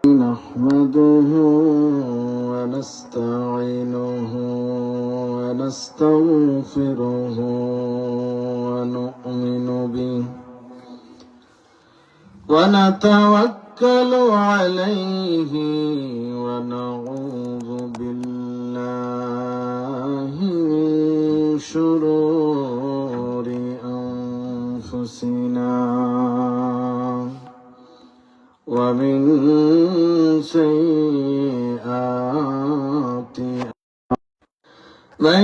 نحمده ونستعينه ونستغفره ونؤمن به ونتوكل عليه ونعوذ بالله من شرور أنفسنا ومن سيئات من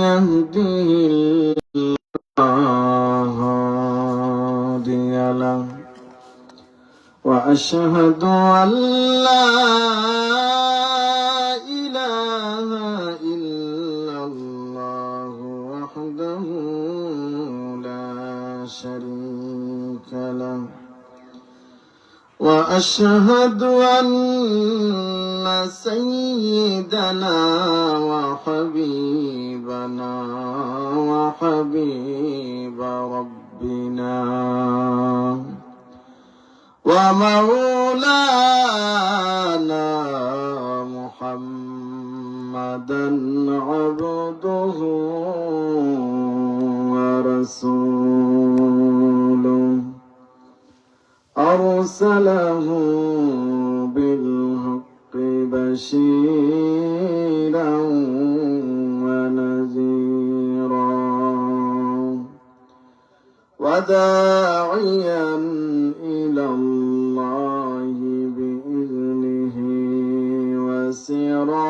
يهده الله هادي له وأشهد أن لا إله إلا الله وحده لا شريك له وأشهد أن سيدنا وحبيبنا وحبيب ربنا ومولانا محمدا عبده ورسوله أرسله بالحق بشيرا ونذيرا وداعيا إلى الله بإذنه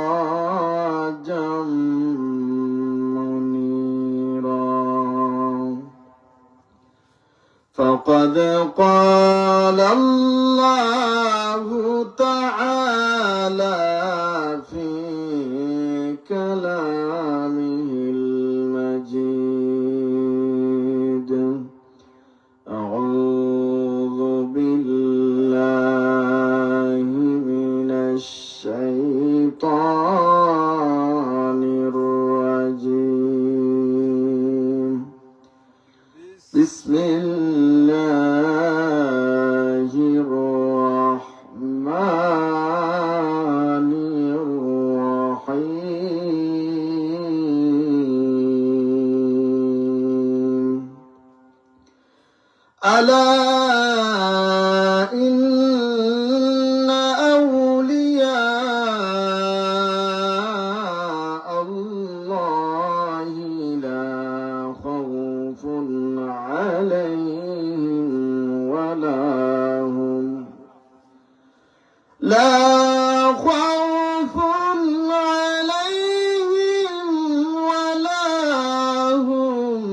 وسراجا منيرا فقد قال الله تعالى في كلامه المجيد أعوذ بالله من الشيطان الرجيم بسم الله الرحمن الرحيم ألا إن أولياء الله لا خوف عليهم ولا هم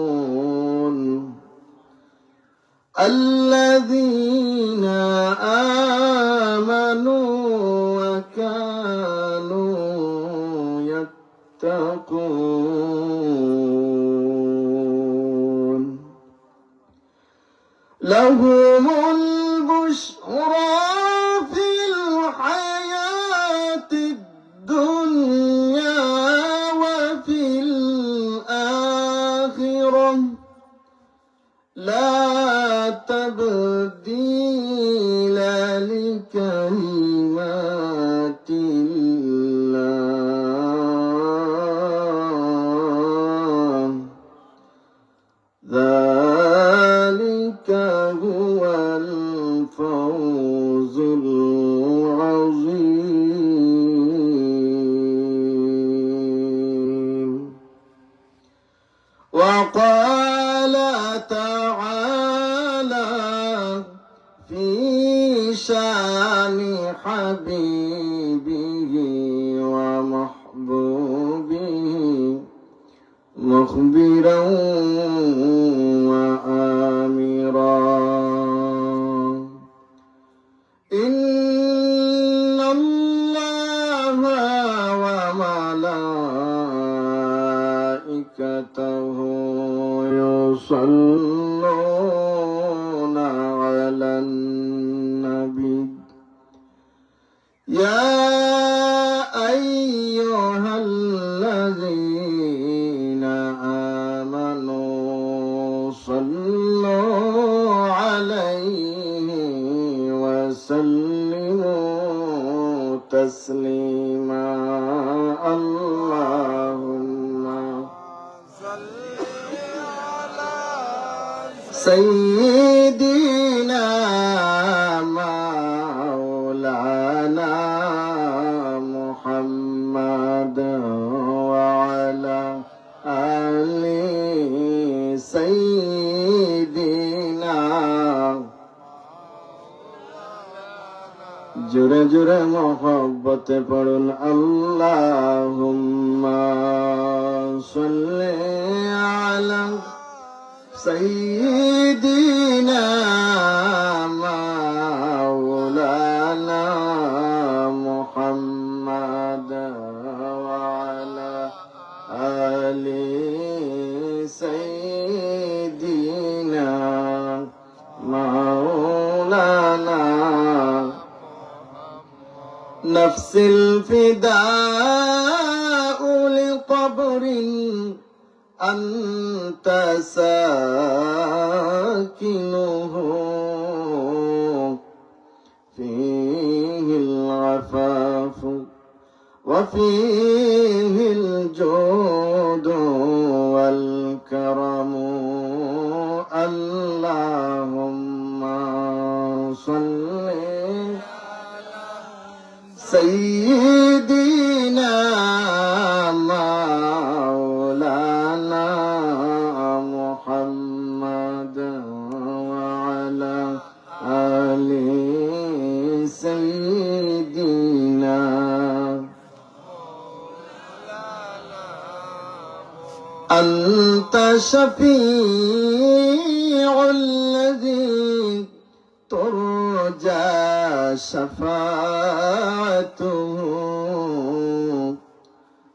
يحزنون الذين آمنوا وكانوا يتقون لهم البشرى في الحياة الدنيا وفي الآخرة لا تبديل لكلمات الله ذلك هو الفوز العظيم وقال تعالى في شان حبيبه ومحبوبه مخبرا وآمرا إن الله وملائكته يصلون على النبي يا أيها الذين آمنوا صلوا عليه وسلموا تسليما اللهم سيدنا مولانا محمد وعلى آل سيدنا জোরে জোরে মহব্বতে পড়ুন আল্লাহুম্মা সাল্লি আলা সাইয়্যিদিনা মাওলানা মুহাম্মাদ ওয়া আলা আলি সাইয়্যিদিনা মাওলানা نفس الفداء لقبر أنت ساكنه فيه العفاف وفيه الجود والكرم اللهم صل سيدنا مولانا محمد وعلى آل سيدنا أنت شفيع الذي ترجى شفاعته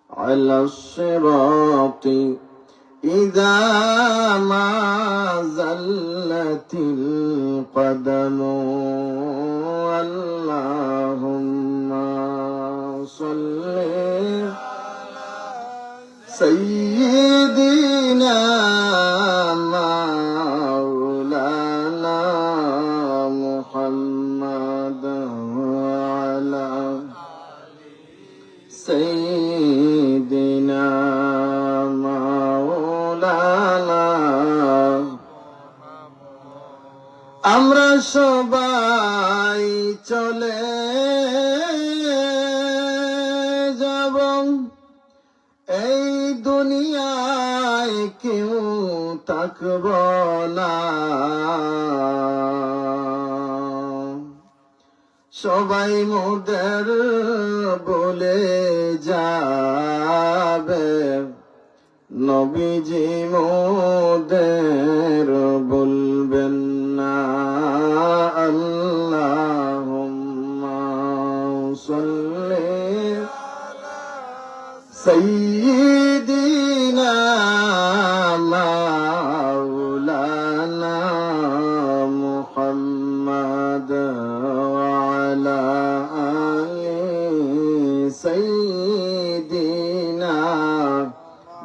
على الصراط إذا ما زلت القدم اللهم صل سيدنا مولانا محمد وعلى سيدنا مولانا আমরা সবাই চলে যাব এই দুনিয়ায় কেউ থাকব না সবাই মোদের বলে যাবে নবীজি মোদের বলবেন না আল্লাহুম্মা সাল্লি সাইয়্যিদিনা মাওলানা মুহাম্মদ وعلى آل سيدنا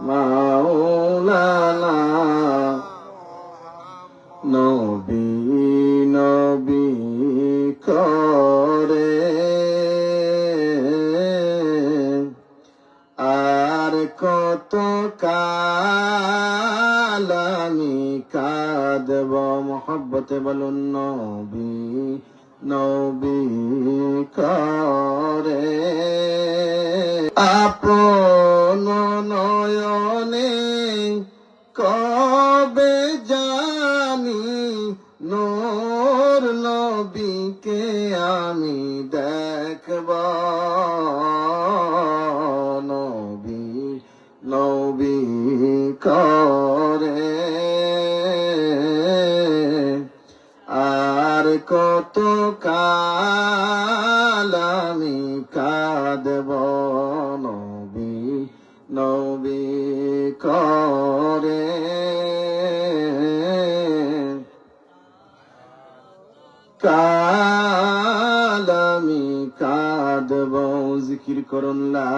مولانا নবী নবী করে আর কত কাল আমি কাঁদব মোহব্বতে বলুন নবী নবী করে আপন নয়নে কবে জানি নূর নবীকে আমি দেখব নবী নবী করে আর কত কাল আমি কাঁদব নবী নবী করে কাল আমি কাঁদব জিকির করুন লা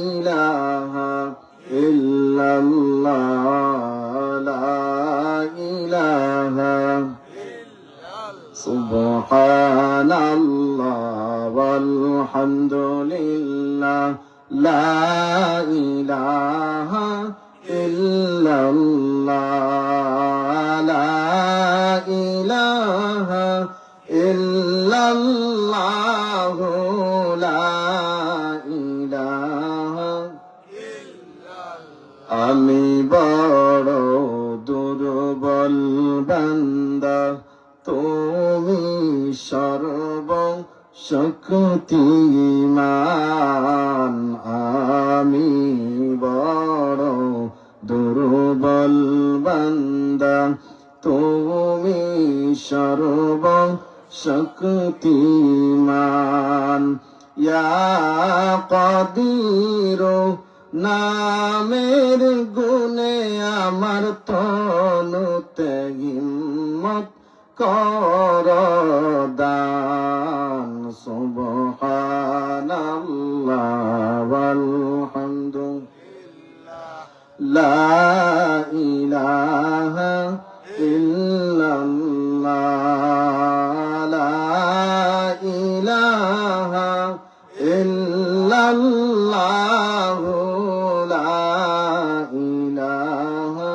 ইলাহা ইল্লাল্লাহ লা ইলাহা সুবহানাল্লাহ ওয়ালহামদুলিল্লাহ লা ইলাহা ইল্লাল্লাহ লা ইলাহা ইল্লাল্লাহ লা ইলাহা আমি বড় দুর্বল বান্দা তুমি সর্বশক্তিমান আমি বড় দুর্বল বান্দা তুমি সর্বশক্তিমান ইয়া কাদির নামের গুণে আমার তনুতে হিম্মত কর দান সুবহানাল্লাহ ওয়ালহামদুলিল্লাহ লা ইলাহা ইল্লাল্লাহ লা ইলাহা ইল্লাল্লাহ লা ইলাহা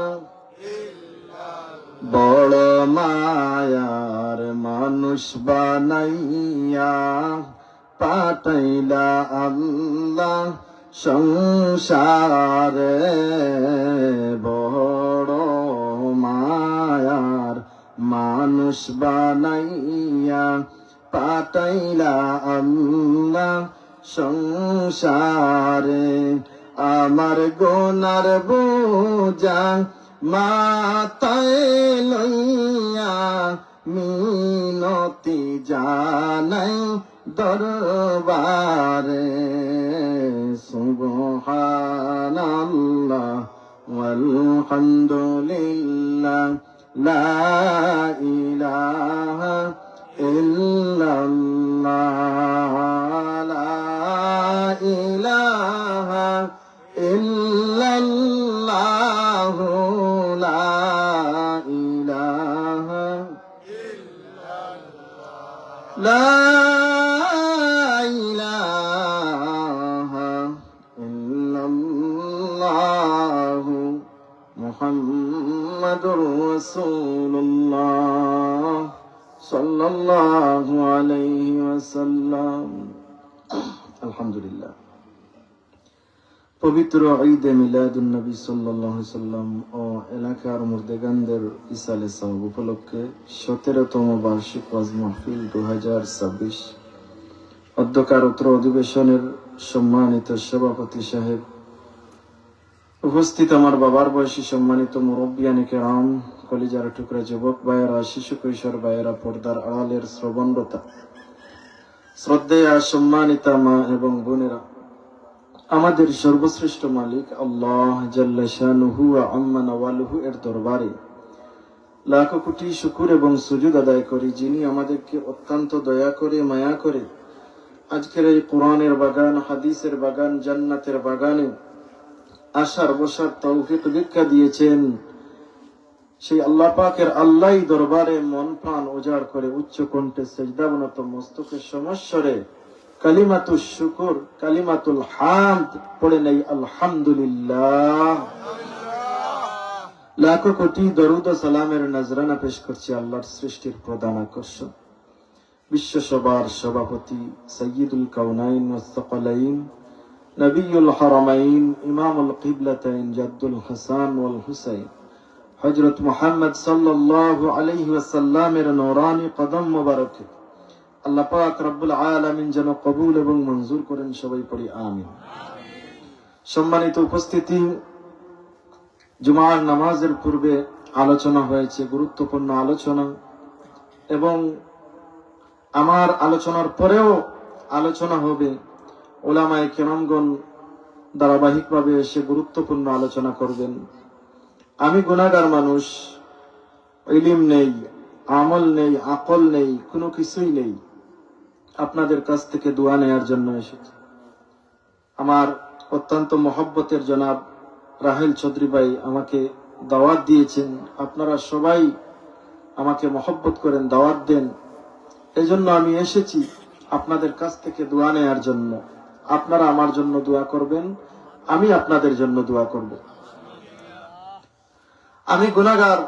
বড় মায়ার মানুষ বানাইয়া পাঠাইলা আল্লাহ সংসারে বড় মায়ার মানুষ বানাইয়া পাঠাইলা আল্লাহ সংসারে আমার গুনার বোঝা মাথায় লইয়া মিনতি জানাই দরবারে সুবহানাল্লাহ ওয়ালহামদুলিল্লাহ লা ইলাহা ইল্লাল্লাহ লা ইলাহা ইল্লাল্লাহ লা ইলাহা লা ইলাহা ইল্লাল্লাহ মুহাম্মাদুর রাসূলুল্লাহ সাল্লাল্লাহু আলাইহি ওয়াসাল্লাম। আলহামদুলিল্লাহ, পবিত্র ঈদে মিলাদুন নবী সাল্লাল্লাহু আলাইহি সাল্লাম ও এলাকার মুর্দেগানদের ইসালে সওয়াব উপলক্ষে 17তম বার্ষিক ওয়াজ মাহফিল 2026 অধ্যকার উত্তর অধিবেশনের সম্মানিত সভাপতি সাহেব, উপস্থিত আমার বাবার বয়সী সম্মানিত মুরব্বিয়ানে কেরাম, কলিজার টুকরা যুবক ভাইয়েরা, শিশু কৈশোর ভাইয়েরা, পর্দার আড়ালের শ্রবণরতা শ্রদ্ধেয়া সম্মানিতা মা এবং বোনেরা, আমাদের সর্বশ্রেষ্ঠ মালিক আল্লাহ জাল্লা শানুহু ওয়া আম্মা নাওয়ালুহু এর দরবারে লাখো কোটি শুকর এবং সুজুদ আদায় করি, যিনি আমাদেরকে অত্যন্ত দয়া করে মায়া করে আজকের এই কোরআনের বাগান, হাদিসের বাগান, জান্নাতের বাগানে আসার বসার তৌফিক ভিক্ষা দিয়েছেন। সেই আল্লাহ পাকের আল্লাহই দরবারে মন প্রাণ উজাড় করে উচ্চ কণ্ঠে সেজদাবনত মস্তকের সমস্বরে কালিমাতুল শুকর, কালিমাতুল হামদ পড়ে নেই আলহামদুলিল্লাহ। লাখো কোটি দরুদ ও সালামের নজরানা পেশ করছি আল্লাহর সৃষ্টির প্রধান আকর্ষণ, বিশ্বসভার সভাপতি সৈয়দুল কাউনাইন ওয়াস সাকালাইন, নবিয়ুল হারামাইন, ইমামুল কিবলাতাইন, জাদ্দুল হাসান ওয়াল হুসাইন, হযরত মুহাম্মদ সাল্লাল্লাহু আলাইহি ওয়াসাল্লামের নূরানি কদম মোবারকে আল্লাহ পাক রব্বুল আলামিন যেন কবুল এবং মঞ্জুর করেন। সবাই পড়ি আমিন। সম্মানিত উপস্থিতি, জুমার নামাজের পূর্বে আলোচনা হয়েছে, গুরুত্বপূর্ণ আলোচনা, এবং আমার আলোচনার পরেও আলোচনা হবে। উলামায়ে কেরামগণ ধারাবাহিকভাবে এসে গুরুত্বপূর্ণ আলোচনা করবেন। আমি গুনাহগার মানুষ, ইলম নেই, আমল নেই, আকল নেই, কোনো কিছুই নেই। আপনাদের কাছ থেকে দোয়া নেয়ার জন্য এসেছি। আমার অত্যন্ত মহব্বতের জনাব রাহেল চৌধুরী ভাই আমাকে দাওয়াত দিয়েছেন। আপনারা সবাই আমাকে মহব্বত করেন, দাওয়াত দেন, এজন্য আমি এসেছি আপনাদের কাছ থেকে দোয়া নেয়ার জন্য। আপনারা আমার জন্য দোয়া করবেন, আমি আপনাদের জন্য দোয়া করব। আমি গুনাহগার,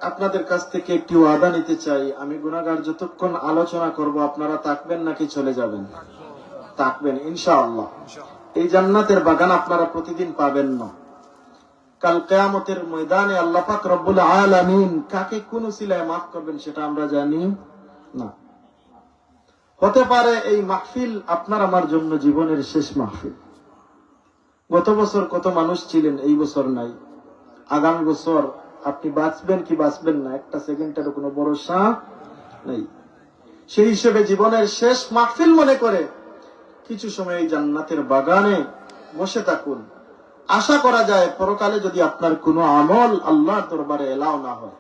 আপনাদের কাছ থেকে একটি ওয়াদা নিতে চাই। আমি গুনাহগার, যতক্ষণ আলোচনা করব আপনারা থাকবেন নাকি চলে যাবেন? থাকবেন ইনশাআল্লাহ। এই জান্নাতের বাগান আপনারা প্রতিদিন পাবেন না। কাল কিয়ামতের ময়দানে আল্লাহ পাক রব্বুল আলামিন কাকে কোন উসিলায় মাফ করবেন সেটা আমরা জানি না। হতে পারে এই মাহফিল আপনার আমার জন্য জীবনের শেষ মাহফিল। গত বছর কত মানুষ ছিলেন, এই বছর নাই। আগামী বছর আপনি বাঁচবেন কি বাঁচবেন না, একটা সেকেন্ডের কোনো ভরসা নেই। সেই হিসেবে জীবনের শেষ মাহফিল মনে করে কিছু সময় এই জান্নাতের বাগানে বসে থাকুন। আশা করা যায় পরকালে যদি আপনার কোনো আমল আল্লাহর দরবারে এলাও না হয়,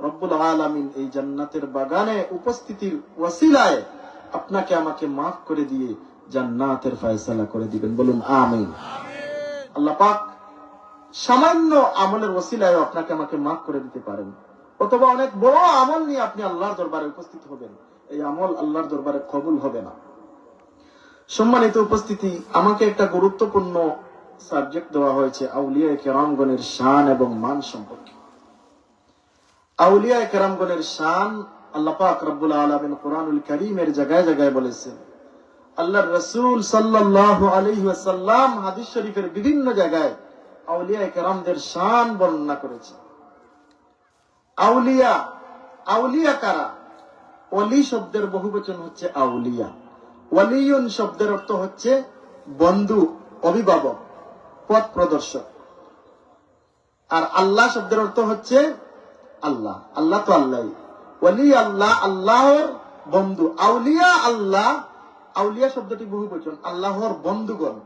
রব্বুল আলামিন এই জান্নাতের বাগানে উপস্থিতির ওয়াসিলায় আপনাকে আমাকে মাফ করে দিয়ে জান্নাতের ফয়সালা করে দিবেন। বলুন আমিন। আল্লাহ পাক সামান্য আমলের ওসিলায় আপনাকে আমাকে মাফ করে দিতে পারেন, অথবা অনেক বড় আমল নিয়ে আপনি আল্লাহর দরবারে উপস্থিত হবেন, এই আমল আল্লাহর দরবারে কবুল হবে না। সম্মানিত উপস্থিতি, আমাকে একটা গুরুত্বপূর্ণ সাবজেক্ট দেওয়া হয়েছে আউলিয়া কেরামগণের শান এবং মান সম্পর্কে। আউলিয়া কেরামগণের শান আল্লাহ পাক রব্বুল আলামিন কুরআনুল কারীমের জায়গায় জায়গায় বলেছেন। আল্লাহর রাসূল সাল্লাল্লাহু আলাইহি ওয়াসাল্লাম হাদিস শরীফের বিভিন্ন জায়গায় আউলিয়া কেরামদের শান বর্ণনা করেছে। আউলিয়া, আউলিয়া কারা? ওলি শব্দের বহুবচন হচ্ছে আউলিয়া। ওয়ালিউন শব্দের অর্থ হচ্ছে বন্ধু, অভিভাবক, পথ প্রদর্শক। আর আল্লাহ শব্দের অর্থ হচ্ছে আল্লাহ। আল্লাহ তো আল্লাহ, ওয়ালি আল্লাহ, আল্লাহর বন্ধু। আউলিয়া আল্লাহ, আউলিয়া শব্দটি বহুবচন, আল্লাহর বন্ধুগণ।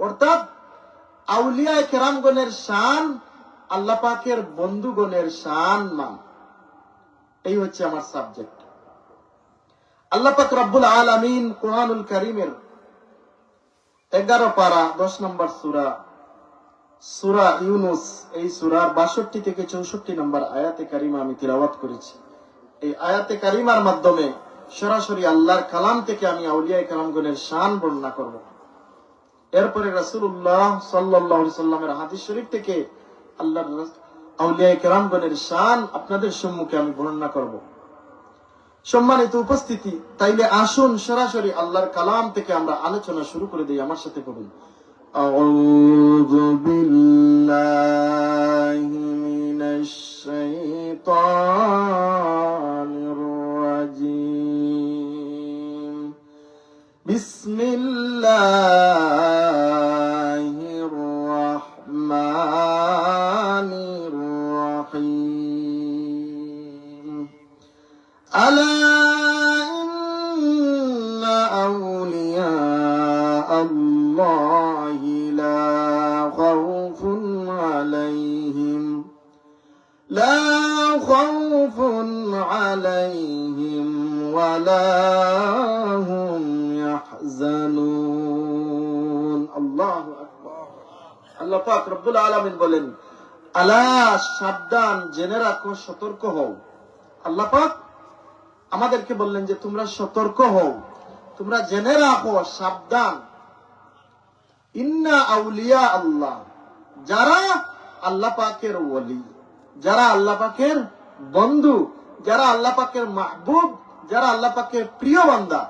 অর্থাৎ আউলিয়া কেরামগণের শান আল্লাহ পাকের বন্ধুগণের শান মান। এই হচ্ছে আমার সাবজেক্ট। আল্লাহ পাক রব্বুল আলামিন কুরআনুল কারীমের 11 পারা 10 নম্বর সূরা, সূরা ইউনুস, এই সূরার 62 থেকে 64 নম্বর আয়াতে কারিমা আমি তিলাওয়াত করেছি। এই আয়াতে কারিমার মাধ্যমে সরাসরি আল্লাহর কালাম থেকে আমি আউলিয়া কেরামগণের শান বর্ণনা করব। এরপরে রাসূলুল্লাহ সাল্লাল্লাহু আলাইহি সাল্লামের হাদিস শরীফ থেকে আল্লাহর আউলিয়া কেরামগণের শান আপনাদের সম্মুখে আমি বর্ণনা করব। সম্মানিত উপস্থিতি, তাইলে আসুন সরাসরি আল্লাহর কালাম থেকে আমরা আলোচনা শুরু করে দিই। আমার সাথে বলুন, আউযু বিল্লাহি মিনাশ শাইতানির রাজীম। বিসমিল্লাহির রাহমানির রাহিম। আলা ইন্না আউলিয়া আল্লাহি লা খাউফুন আলাইহিম ওয়ালা হুম ইয়াহজানুন। আল্লাহু আকবার। আল্লাহ পাক রব্বুল আলামিন বলেন, আলা, সাবধান, জেনে রাখো, সতর্ক হও। আল্লাহ পাক আমাদেরকে বললেন যে তোমরা সতর্ক হও, তোমরা জেনে রাখো, সাবধান। ইন্না আউলিয়া আল্লাহ, যারা আল্লাহ পাকের ওলি, যারা আল্লাহ পাকের বন্ধু, যারা আল্লাহ পাকের মাহবুব, যারা আল্লাহ পাকের প্রিয় বান্দা।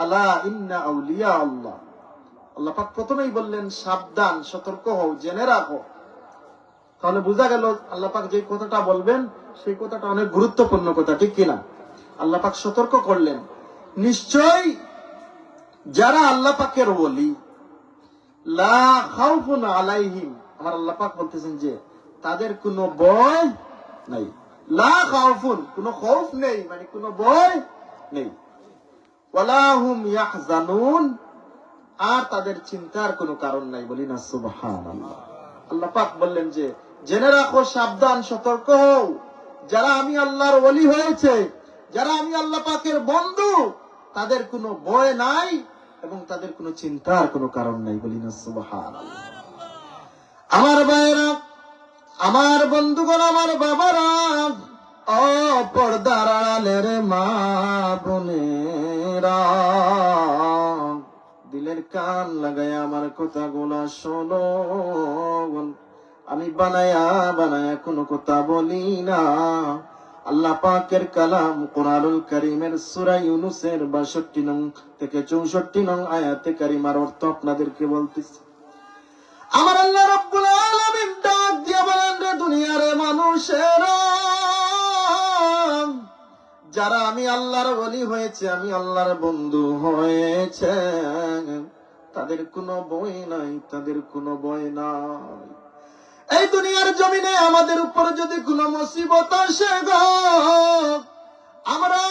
আলা ইন্না আউলিয়া আল্লাহ। আল্লাহ পাক প্রথমেই বললেন সাবধান, সতর্ক হও, জেনে রাখো। তাহলে বোঝা গেল আল্লাহ পাক যে কথাটা বলবেন সেই কথাটা অনেক গুরুত্বপূর্ণ কথা, ঠিক কিনা? আল্লাহ পাক সতর্ক করলেন, নিশ্চয় যারা আল্লাহ পাকের ওলি, লা খাউফুন আলাইহিম, আমার আল্লাহ পাক বলতেছেন যে তাদের কোনো ভয় নাই। লা খাউফুন, কোনো খৌফ নেই, মানে কোনো ভয় নেই। ওয়ালা হুম ইয়াহজানুন, আর তাদের চিন্তার কোনো কারণ নাই। বলি না সুবহানাল্লাহ। আল্লাহ পাক বললেন যে জেনে রাখো, সাবধান, সতর্ক হও, যারা আমি আল্লাহর ওলি হয়েছে, যারা আমি আল্লাহ পাকের বন্ধু, তাদের কোনো ভয় নাই এবং তাদের কোনো চিন্তার কোনো কারণ নাই। বলি না সুবহানাল্লাহ। আমার ভাইরা, আমার বন্ধুগণ, আমার বাবারা, ও পর্দার আড়ালের মা বোনেরা, বোনেরা, দিলের কান লাগায় আমার কথাগুলা শোনো। আমি বানায়া বানায়া কোনো কথা বলি না। আল্লাহ পাকের কালাম কোরআনুল কারীমের সূরা ইউনূসের ৬২ নং থেকে ৬৪ নং আয়াতে কারিমার অর্থ আপনাদেরকে বলতেছি। আমার আল্লাহ রাব্বুল আলামিন ডাক দিয়ে বলেন, রে দুনিয়ার মানুষেরা, যারা আমি আল্লাহর ওলি হয়েছে, আমি আল্লাহর বন্ধু হয়েছে, তাদের কোনো ভয় নাই, তাদের কোনো ভয় নাই। এই দুনিয়ার জমিনে আমাদের উপর যদি কোনো মুসিবত আসে গো, আমরা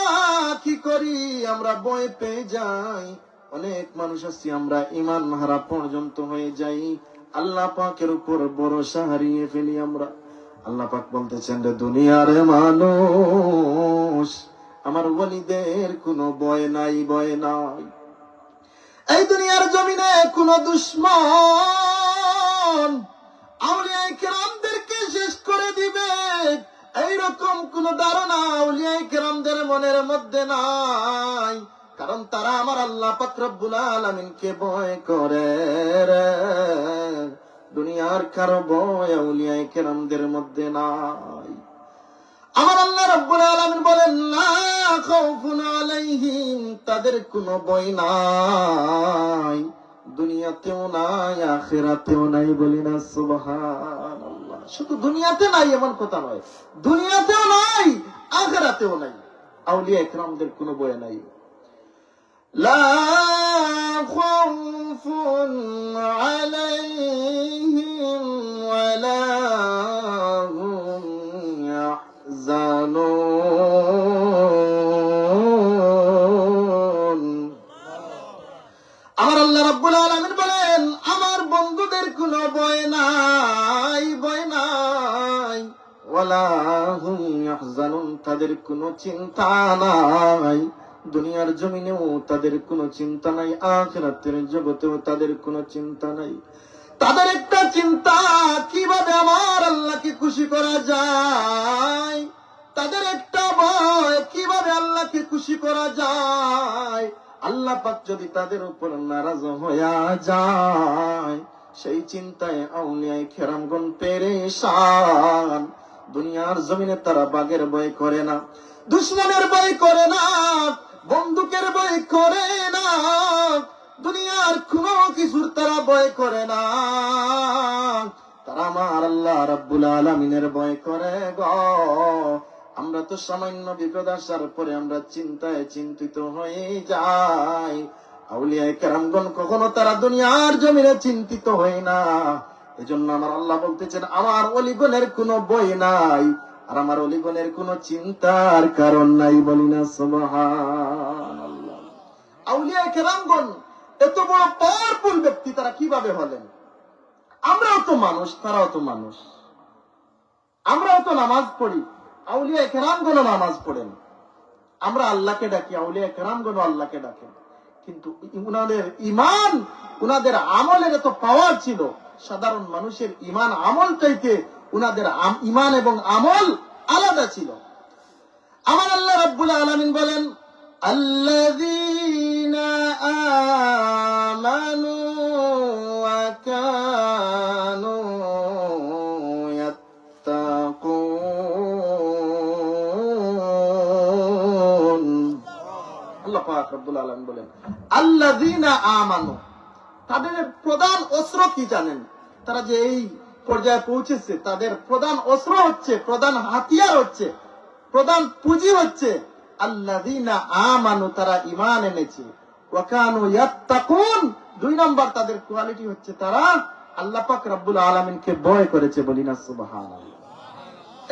কি করি? আমরা ভয় পেয়ে যাই। অনেক মানুষ আছি আমরা ঈমান হারা পর্যন্ত হয়ে যাই, আল্লাহ পাকের উপর ভরসা হারিয়ে ফেলি আমরা। আল্লাহ পাক বলতেছেন, রে দুনিয়ার মানুষ, আমার ওলিদের কোনো ভয় নাই, ভয় নাই। এই দুনিয়ার জমিনে কোন দুশমন আউলিয়া কেরামদেরকে শেষ করে দিবে, এইরকম কোন ধারণা আউলিয়া কেরামদের মনের মধ্যে নাই। কারণ তারা আমার আল্লাহ পাক রব্বুল আলামিনকে ভয় করে রে। দুনিয়ার কারো ভয় আউলিয়া কেরামদের মধ্যে নাই। আমার আল্লাহ রাব্বুল আলামিন বলেন, লা খাউফুন আলাইহিম, তাদের কোনো ভয় নাই, দুনিয়াতেও নাই, আখিরাতেও নাই। বলি না সুবহানাল্লাহ। শুধু দুনিয়াতে নাই এমন কথা নয়, দুনিয়াতেও নাই, আখিরাতেও নাই। আউলিয়া কেরামদের কোনো ভয় নাই। লা খাউফুন আলাইহিম ওয়ালা হুম ইয়াহজানুন। আমার আল্লাহ রাব্বুল আলামিন বলেন, আমার বন্ধুদের কোনো ভয় নাই, ভয় নাই। ওয়ালা হুম ইয়াহজানুন, তাদের কোনো চিন্তা নাই। দুনিয়ার জমিনেও তাদের কোনো চিন্তা নাই, আখিরাতের জগতেও তাদের কোনো চিন্তা নাই। তাদের একটা চিন্তা, কিভাবে আমার আল্লাহকে খুশি করা যায়। তাদের একটা ভয়, কিভাবে আল্লাহকে খুশি করা যায়। আল্লাহ পাক যদি তাদের উপর নারাজ হইয়া যায়, সেই চিন্তায় আউলিয়া কেরামগণ পেরেশান। দুনিয়ার জমিনে তারা বাঘের ভয় করে না, দুশমনের ভয় করে না, বন্দুকের ভয় করে না, দুনিয়ার কোনো কিছুর তারা ভয় করে না। তারা আমার আল্লাহ রাব্বুল আলামিনের ভয় করে গো। আমরা তো সামান্য বিপদ আসার পরে আমরা চিন্তায় চিন্তিত হয়ে যাই। আউলিয়া কেরামগণ কখনো তারা দুনিয়ার জমিনে চিন্তিত হয় না। এজন্য আমার আল্লাহ বলতেছেন, আমার ওলিগণের কোনো ভয় নাই, আর আমার ওলিগণের কোনো চিন্তার কারণ নাই। বলি না সুবহানাল্লাহ। আউলিয়া কেরামগণ এত বড় পাওয়ারফুল ব্যক্তি, তারা কিভাবে হলেন? আমরাও তো মানুষ, তারাও তো মানুষ। আমরাও তো নামাজ পড়ি, আউলিয়া কেরামগণ নামাজ পড়েন। আমরা আল্লাহকে ডাকি, আউলিয়া কেরামগণ আল্লাহকে ডাকেন। কিন্তু উনাদের ঈমান, উনাদের আমলের এত পাওয়ার ছিল, সাধারণ মানুষের ঈমান আমল চাইতে উনাদের ঈমান এবং আমল আলাদা ছিল। আমার আল্লাহ রাব্বুল আলামিন বলেন, আল্লাযীনা আমানু ওয়া কানু ইয়াত্তাকুন। আল্লাহ পাক রব্বুল আলামিন বলেন, আল্লাযীনা আমানু, তাদের প্রধান অস্ত্র কি জানেন? তারা যে এই পর্যায়ে পৌঁছেছে, তাদের প্রধান অস্ত্র হচ্ছে, প্রধান হাতিয়ার হচ্ছে, প্রধান পুঁজি হচ্ছে আল্লাযীনা আমানু, তারা ঈমান এনেছে। ওয়া কানু ইয়াত্তাকুন, ২ নম্বর তাদের কোয়ালিটি হচ্ছে তারা আল্লাহ পাক রব্বুল আলামিনকে ভয় করেছে। বলি না সুবহানাল্লাহ।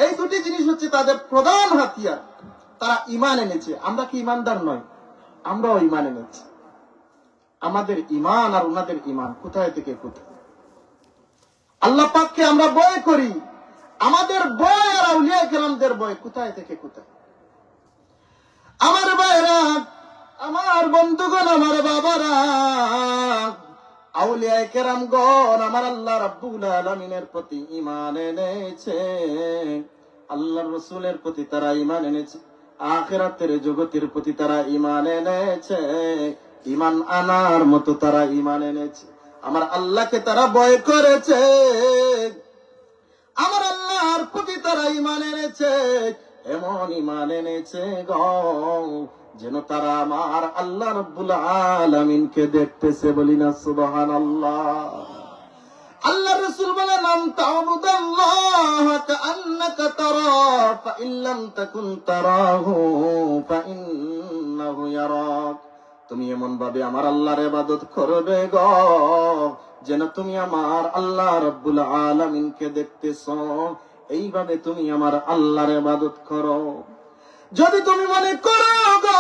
এই দুটি জিনিস হচ্ছে তাদের প্রধান হাতিয়ার। তারা ঈমান এনেছে। আমরা কি ঈমানদার নয়? আমরাও ঈমান এনেছি। আমাদের ঈমান আর ওনাদের ঈমান কোথায় থেকে কোথায়? আল্লাহ পাককে আমরা ভয় করি, আমাদের ভয় আর আউলিয়া কেরামদের ভয় কোথায় থেকে কোথায়? আমার ভাইরা, আমার বন্ধুগণ, আমার বাবারা, আউলিয়া কেরামগণ আমার আল্লাহ রাব্বুল আলামিনের প্রতি ঈমান এনেছে, আল্লাহর রাসূলের প্রতি তারা ঈমান এনেছে। আখিরাতের জগতের প্রতি তারা ঈমান এনেছে, ঈমান আনার মতো তারা ঈমান এনেছে। আমার আল্লাহকে তারা ভয় করেছে, আমার আল্লাহর প্রতি তারা ঈমান এনেছে, এমন ঈমান এনেছে গো যেন তারা আমার আল্লাহ রাব্বুল আলামিনকে দেখতেছে। বলি না সুবহানাল্লাহ। আল্লাহ রাসূল বলেন, তা'বুদাল্লাহ কাআন্নাকা তারা ফাইন লাম তাকুন তারাহু ফাইন্নাহু ইয়ারাক। তুমি এমন ভাবে আমার আল্লাহর ইবাদত করবে গো যেন তুমি আমার আল্লাহ রাব্বুল আলামিনকে দেখতেছো। এইভাবে তুমি আমার আল্লাহর ইবাদত করো। যদি তুমি মনে করো গো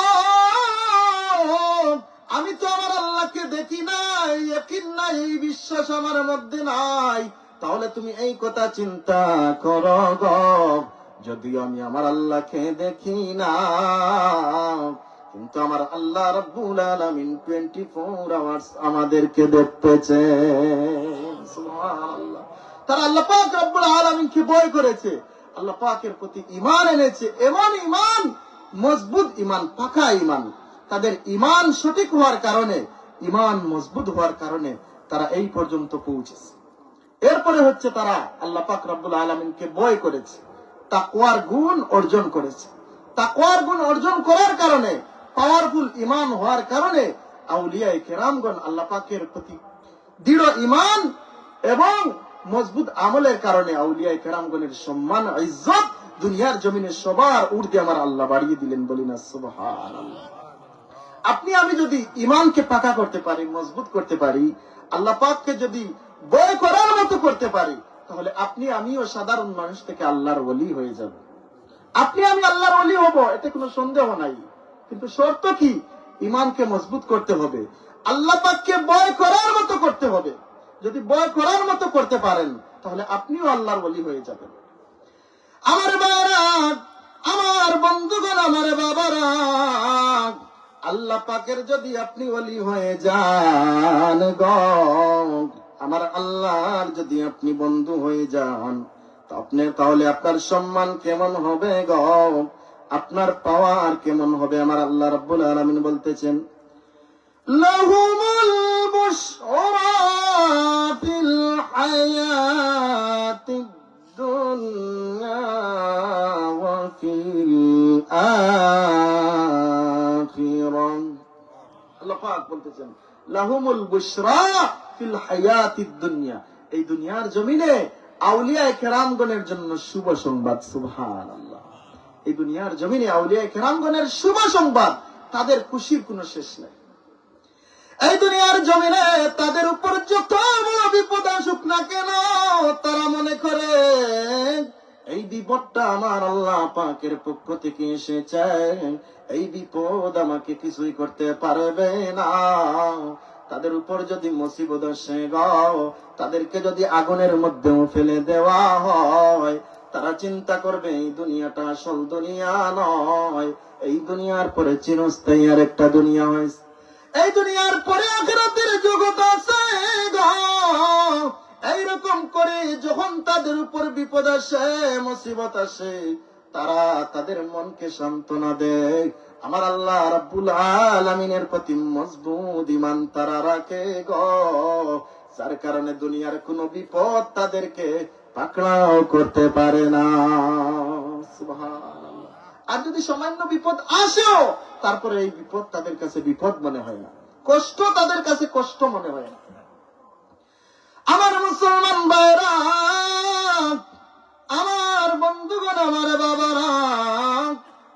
আমি তো আমার আল্লাহকে দেখি নাই, ইয়াকিন নাই, বিশ্বাস আমার মধ্যে নাই, তাহলে তুমি এই কথা চিন্তা করো গো, যদিও আমি আমার আল্লাহকে দেখি না, কিন্তু আমার আল্লাহ রাব্বুল আলামিন 24 আওয়ার্স আমাদেরকে দেখতেছে। সুবহানাল্লাহ। তারা আল্লাহ পাক রব্বুল আলামিনকে ভয় করেছে, আল্লাহ পাকের প্রতি ঈমান এনেছে। এমন ঈমান, মজবুত ঈমান, পাকা ঈমান। তাদের ঈমান সঠিক হওয়ার কারণে, ঈমান মজবুত হওয়ার কারণে তারা এই পর্যন্ত পৌঁছেছে। এরপরে হচ্ছে তারা আল্লাহ পাক রব্বুল আলামিনকে ভয় করেছে, তাকওয়ার গুণ অর্জন করেছে। তাকওয়ার গুণ অর্জন করার কারণে, পাওয়ারফুল ঈমান হওয়ার কারণে আউলিয়ায়ে কেরামগণ আল্লাহ পাকের প্রতি দৃঢ় ঈমান এবং মজবুত আমলের কারণে আউলিয়ায়ে কেরামগণের সম্মান ইজ্জত দুনিয়ার জমিনে সবার ঊর্ধ্বে আমার আল্লাহ বাড়িয়ে দিলেন। বলি না সুবহানাল্লাহ। আপনি আমি যদি ঈমানকে পাকা করতে পারি, মজবুত করতে পারি, আল্লাহ পাককে যদি ভয় করার মতো করতে পারি, তাহলে আপনি আমিও সাধারণ মানুষ থেকে আল্লাহর ওলি হয়ে যাব। আপনি আমি আল্লাহর ওলি হব, এতে কোনো সন্দেহ নাই। কিন্তু শর্ত কি? ঈমানকে মজবুত করতে হবে, আল্লাহ পাককে ভয় করার মতো করতে হবে। যদি ভয় করার মতো করতে পারেন তাহলে আপনিও আল্লাহর ওলি হয়ে যাবেন। আমার বাবারা, আমার বন্ধুগণ, আমার বাবারা, আল্লাহ পাকের যদি আপনি ওলি হয়ে যান গো, আমার আল্লাহর যদি আপনি বন্ধু হয়ে যান, তাহলে আপনার সম্মান কেমন হবে গো, আপনার পাওয়ার কেমন হবে। আমার আল্লাহ রাব্বুল আলামিন বলতেছেন, লাহুমুল বুশরা ফিল হায়াতিদ দুনিয়া ওয়া ফিল আখিরাহ। আল্লাহ পাক বলতেছেন, লাহুমুল বুশরা ফিল হায়াতিদ দুনিয়া, এই দুনিয়ার জমিনে আউলিয়ায়ে কেরামগণের জন্য শুভ সংবাদ। সুবহানাল্লাহ। এই দুনিয়ার জমিনে আউলিয়ায়ে কেরামগণের শুভ সংবাদ, তাদের খুশির কোনো শেষ নাই। এই দুনিয়ার জমিনে তাদের উপর যত বড় বিপদ আসুক না কেন, তারা মনে করে এই বিপদটা আমার আল্লাহ পাকের পক্ষ থেকে এসেছে, এই বিপদ আমাকে কিছুই করতে পারবে না। তাদের উপর যদি মুসিবত আসে গো, তাদেরকে যদি আগুনের মধ্যেও ফেলে দেওয়া হয়, তারা চিন্তা করবে এই দুনিয়াটা আসল দুনিয়া নয়, এই দুনিয়ার পরে চিরস্থায়ী আর একটা দুনিয়া হয়েছে, এই দুনিয়ার পরে আখিরাতের জগৎ আছে গো। এইরকম করে যখন তাদের উপর বিপদ আসে, মুসিবত আসে, তারা তাদের মনকে সান্ত্বনা দেয়। আমার আল্লাহ রাব্বুল আলামিনের প্রতি মজবুত ঈমান তারা রাখে গো, যার কারণে দুনিয়ার কোনো বিপদ তাদেরকে পাকড়াও করতে পারে না। সুবহানাল্লাহ। আর যদি সামান্য বিপদ আসেও, তারপরে এই বিপদ তাদের কাছে বিপদ মনে হয় না, কষ্ট তাদের কাছে কষ্ট মনে হয় না। আমার মুসলমান ভাইরা, আমার বন্ধুগণ, আমার বাবারা,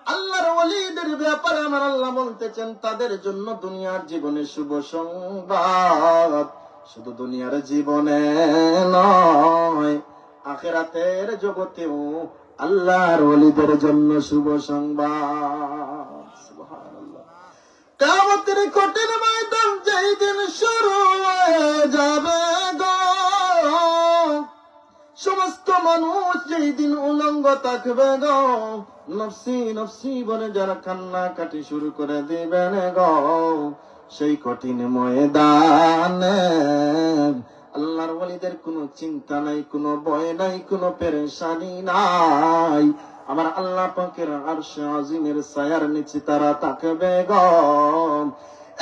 আল্লাহর ওলিদের ব্যাপারে আমার আল্লাহ বলতেছেন, তাদের জন্য দুনিয়ার জীবনে শুভ সংবাদ। শুধু দুনিয়ার জীবনে নয়, আখিরাতের জগতেও আল্লাহর ওলিদের জন্য শুভ সংবাদ। সুবহানাল্লাহ। কিয়ামতের কঠিন ময়দান যেই দিন শুরু হয়ে যাবে গো, সমস্ত মানুষ যেই দিন উলঙ্গ থাকবে গো, নফসি নফসি বলে যারা কান্না কাটি শুরু করে দিবেন গো, সেই কঠিন ময়দানে আল্লাহর ওলিদের কোনো চিন্তা নাই, কোনো ভয় নাই, কোনো পেরেশানি নাই। আমার আল্লাহ পাকের আরশে আজিমের ছায়ার নিচে তারা থাকবে গো।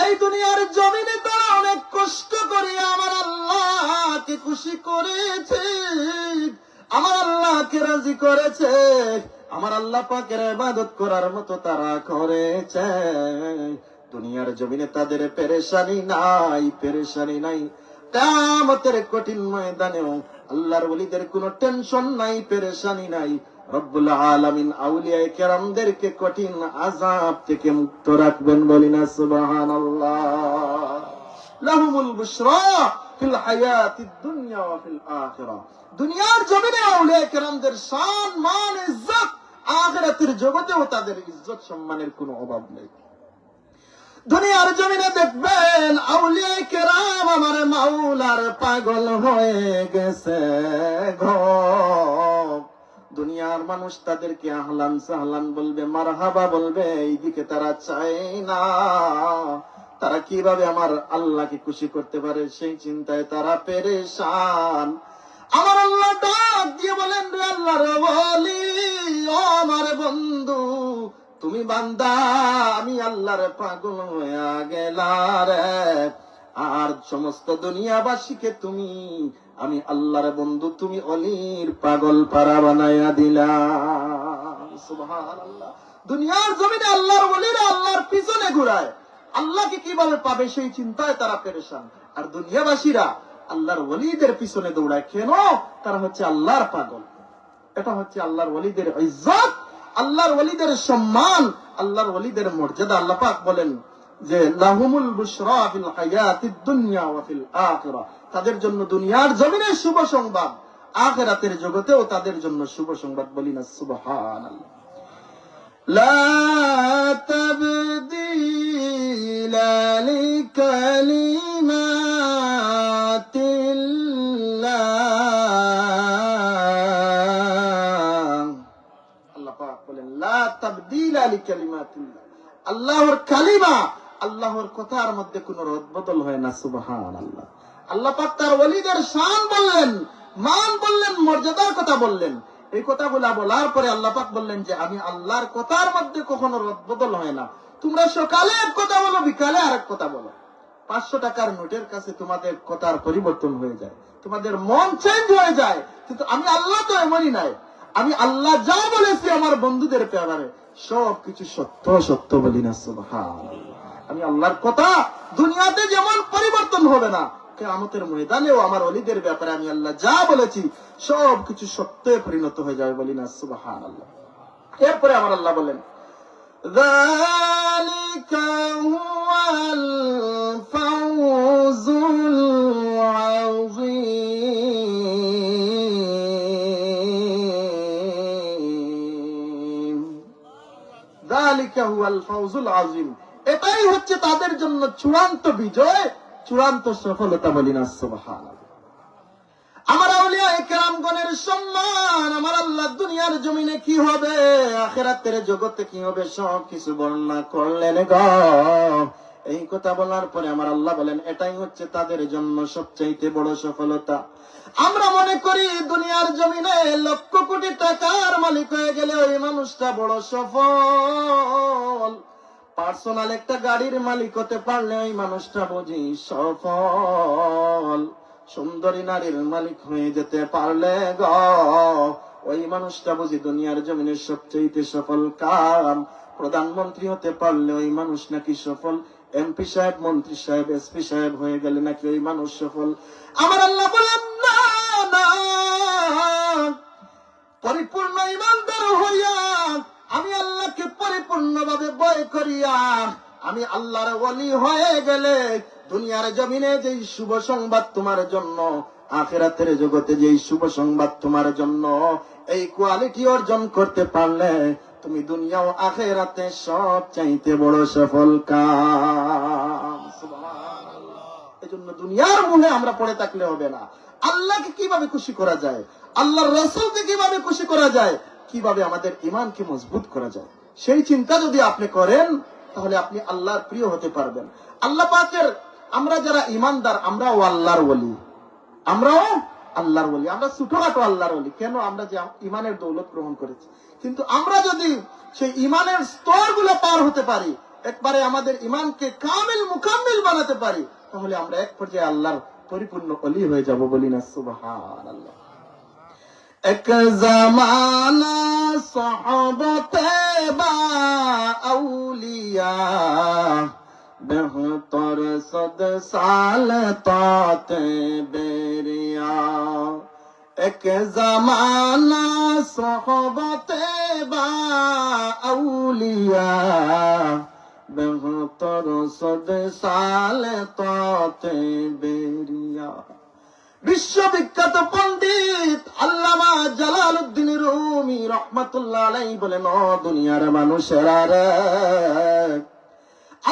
এই দুনিয়ার জমিনে তারা অনেক কষ্ট করে আমার আল্লাহকে খুশি করেছে, আমার আল্লাহকে রাজি করেছে, আমার আল্লাহ পাকের ইবাদত করার মতো তারা করেছে। দুনিয়ার জমিনে তাদের পেরেশানি নাই, পেরেশানি নাই। কিয়ামতের কঠিন ময়দানেও আল্লাহর ওলিদের কোনো টেনশন নাই, পেরেশানি নাই। রব্বুল আলামিন আউলিয়ায়ে কেরামদেরকে কঠিন আযাব থেকে মুক্ত রাখবেন, বলি না সুবহানাল্লাহ। লাহুমুল বুশরা ফিল হায়াতিদ দুনিয়া ওয়া ফিল আখিরাহ। দুনিয়ার জমিনে আউলিয়ায়ে কেরামদের শান, মান, ইজ্জত, আখিরাতের জগতেও তাদের ইজ্জত সম্মানের কোনো অভাব নেই। দুনিয়ার জমিনে দেখবেন আউলিয়ায়ে কেরাম আমার মাওলার পাগল হয়ে গেছে গো। দুনিয়ার মানুষ তাদেরকে আহলান সাহলান বলবে, মারহাবা বলবে, এইদিকে তারা চায় না। তারা কিভাবে আমার আল্লাহকে খুশি করতে পারে সেই চিন্তায় তারা পেরেশান। আমার আল্লাহ ডাক দিয়ে বলেন, রে আল্লাহর ওলি, ও আমার বন্ধু, তুমি বান্দা, আমি আল্লাহর পাগল হয়ে গেলাম রে। আর সমস্ত দুনিয়াবাসীকে তুমি, আমি আল্লাহর বন্ধু, তুমি অলির পাগল পারা বানাইয়া দিলা। সুবহানাল্লাহ। দুনিয়ার জমিনে আল্লাহর ওলিরা আল্লাহর পিছনে ঘুরায়, আল্লাহকে কিভাবে পাবে সেই চিন্তায় তারা পেরেশান। আর দুনিয়াবাসীরা আল্লাহর ওলিদের পিছনে দৌড়ায়। কেন? তারা হচ্ছে আল্লাহর পাগল। এটা হচ্ছে আল্লাহর ওলিদের ইজ্জত, আল্লাহর ওলিদের সম্মান, আল্লাহর ওলিদের মর্যাদা। আল্লাহ পাক বলেন যে লাহুমুল বুশরা ফিল হায়াতিদ দুনিয়া ওয়া ফিল আখিরাহ। তাদের জন্য দুনিয়ার জমিনে শুভ সংবাদ, আখিরাতের জগতেও তাদের জন্য শুভ সংবাদ, বলি না সুবহানাল্লাহ। লা তাবদীলা লিকালিমাতিল্লাহ। আল্লাহ পাক বলেন লা তাবদীলা লিকালিমাতিল্লাহ। আল্লাহর কালিমা, আল্লাহর কথার মধ্যে কোনো রদবদল হয় না। সুবহানাল্লাহ। আল্লাহ পাক তার ওলিদের শান বললেন, মান বললেন, মর্যাদার কথা বললেন। এই কথাগুলা বলার পরে আল্লাহ পাক বললেন যে আমি আল্লাহর কথার মধ্যে কখনো রদবদল হয় না। তোমরা সকালে এক কথা বলো, বিকালে আরেক কথা বলো। 500 টাকার নোটের কাছে তোমাদের কথার পরিবর্তন হয়ে যায়, তোমাদের মন চেঞ্জ হয়ে যায়, কিন্তু আমি আল্লাহ তো এমনই নাই। আমি আল্লাহ যা বলেছি আমার বন্ধুদের ব্যাপারে সবকিছু সত্য সত্য, বলি না সুবহানাল্লাহ। আমি আল্লাহর কথা দুনিয়াতে যেমন পরিবর্তন হবে না, কিয়ামতের ময়দানেও আমার ওলিদের ব্যাপারে আমি আল্লাহ যা বলেছি সবকিছু সত্যে পরিণত হয়ে যাবে, বলি না সুবহানাল্লাহ। এরপরে আমার আল্লাহ বলেন, যালিকা হুয়াল ফাওজুল আযীম। যালিকা হুয়াল ফাওজুল আযীম। এটাই হচ্ছে তাদের জন্য চূড়ান্ত বিজয়, চূড়ান্ত সফলতা, বলি না সুবহানাল্লাহ। আমার আউলিয়ায়ে কেরামগণের সম্মান আমার আল্লাহ দুনিয়ার জমিনে কি হবে, আখিরাতের জগতে কি হবে, সব কিছু বর্ণনা করলেন গো। এই কথা বলার পরে আমার আল্লাহ বলেন এটাই হচ্ছে তাদের জন্য সবচাইতে বড় সফলতা। আমরা মনে করি দুনিয়ার জমিনে লক্ষ কোটি টাকার মালিক হয়ে গেলে ওই মানুষটা বড় সফল। পার্সোনাল একটা গাড়ির মালিক হতে পারলে ওই মানুষটা বুঝি সফল। সুন্দরী নারীর মালিক হয়ে যেতে পারলে গো ওই মানুষটা বুঝি দুনিয়ার জমিনের সবচেয়ে সফল কাম। প্রধানমন্ত্রী হতে পারলে ওই মানুষ নাকি সফল। এমপি সাহেব, মন্ত্রী সাহেব, এসপি সাহেব হয়ে গেলে নাকি ওই মানুষ সফল। আমার আল্লাহ বলেন না, না, পরিপূর্ণ ইমানদার হইয়া আমি আল্লাহকে পরিপূর্ণভাবে ভয় করিয়া আমি আল্লাহর ওলি হয়ে গেলে দুনিয়ার জমিনে যেই শুভ সংবাদ তোমার জন্য, আখিরাতের জগতে যেই শুভ সংবাদ তোমার জন্য, এই কোয়ালিটি অর্জন করতে পারলে তুমি দুনিয়া ও আখিরাতে সব চাইতে বড় সফল কাম। সুবহানাল্লাহ। এজন্য দুনিয়ার মোহে আমরা পড়ে থাকলে হবে না। আল্লাহকে কিভাবে খুশি করা যায়, আল্লাহর রাসূলকে কিভাবে খুশি করা যায়, কিভাবে আমাদের ঈমানকে মজবুত করা যায়, সেই চিন্তা যদি আপনি করেন তাহলে আপনি আল্লাহর প্রিয় হতে পারবেন। আল্লাহ পাকের আমরা যারা ঈমানদার, আমরাও আল্লাহর ওলি, আমরাও আল্লাহর ওলি, আমরা ছোটখাটো আল্লাহর ওলি। কেন? আমরা যে ইমানের দৌলত গ্রহণ করেছি। কিন্তু আমরা যদি সেই ইমানের স্তরগুলো পার হতে পারি, একবারে আমাদের ইমানকে কামিল মুকাম্মিল বানাতে পারি, তাহলে আমরা এক পর্যায়ে আল্লাহর পরিপূর্ণ ওলি হয়ে যাব। বলি না সুবহানাল্লাহ। এক জামানা সাহাবতে বা আউলিয়া, বেহতর সদ সাল তাতে বেরিয়া। এক জামানা সাহাবতে বা আউলিয়া, বেহতর সদ সাল তাতে বেরিয়া। বিশ্ববিখ্যাত পণ্ডিত আল্লামা জালালউদ্দিন রুমি রহমাতুল্লাহ আলাইহি বলেন, ও দুনিয়ার মানুষেরা রে,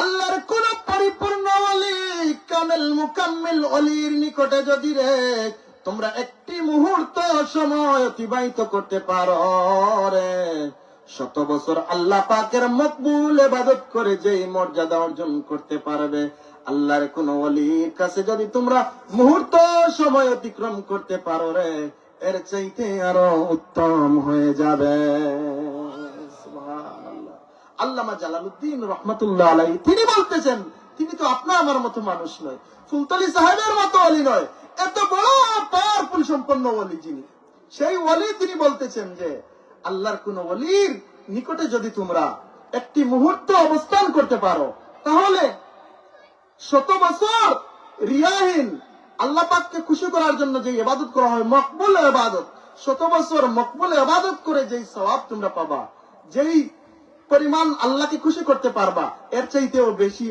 আল্লাহর কোন পরিপূর্ণ ওলি, কামেল মুকাম্মিল ওলির নিকটে যদি রে তোমরা একটি মুহূর্ত সময় অতিবাহিত করতে পারো রে, 100 বছর আল্লাহ পাকের মকবুল ইবাদত করে যেই মর্যাদা অর্জন করতে পারবে, আল্লাহর কোন ওলির কাছে যদি তোমরা মুহূর্ত সময় অতিক্রম করতে পারো রে, এর চাইতে আরো উত্তম হয়ে যাবে। সুবহানাল্লাহ। আল্লামা জালালউদ্দিন রহমাতুল্লাহ আলাইহি তিনি বলতেছেন, তিনি তো আপনার আমার মতো মানুষ নয়, সুলতানি সাহেবের মতো ওলি নয়, এত বড় পাওয়ারফুল সম্পন্ন ওলি যিনি, সেই ওলি তিনি বলতেছেন যে আল্লাহর কোন ওলির নিকটে যদি তোমরা একটি মুহূর্ত অবস্থান করতে পারো, তাহলে 100 বছর রিয়াহীন আল্লাহ পাককে খুশি করার জন্য যে ইবাদত করা হয় মকবুল ইবাদত, 100 বছর মকবুল ইবাদত করে যেই সওয়াব তোমরা পাবা, যেই পরিমাণ আল্লাহকে খুশি করতে পারবা, এর চাইতেও বেশি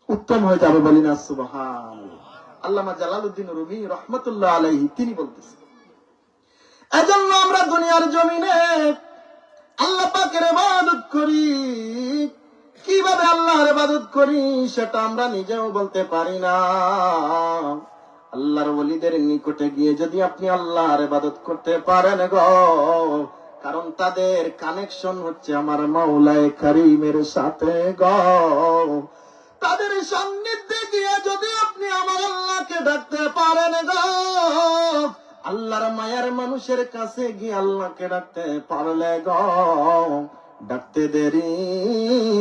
উত্তম হয়ে যাবে। বলি না সুবহানাল্লাহ। আল্লামা জালালউদ্দিন রুমি রহমাতুল্লাহ আলাইহি তিনি বলতেছেন, এজন্য আমরা দুনিয়ার জমিনে আল্লাহ পাকের ইবাদত করি, কিভাবে আল্লাহর ইবাদত করি সেটা আমরা নিজেও বলতে পারি না। আল্লাহর ওলিদের নিকটে গিয়ে যদি আপনি আল্লাহর ইবাদত করতে পারেন গো, কারণ তাদের কানেকশন হচ্ছে আমার মাওলায়ে কারীমের সাথে গো, তাদের সান্নিধ্যে গিয়ে যদি আপনি আমার আল্লাহকে ডাকতে পারেন গো, আল্লাহর মায়ার মানুষের কাছে গিয়ে আল্লাহকে ডাকতে পারলে গো, ডাকতে দেরি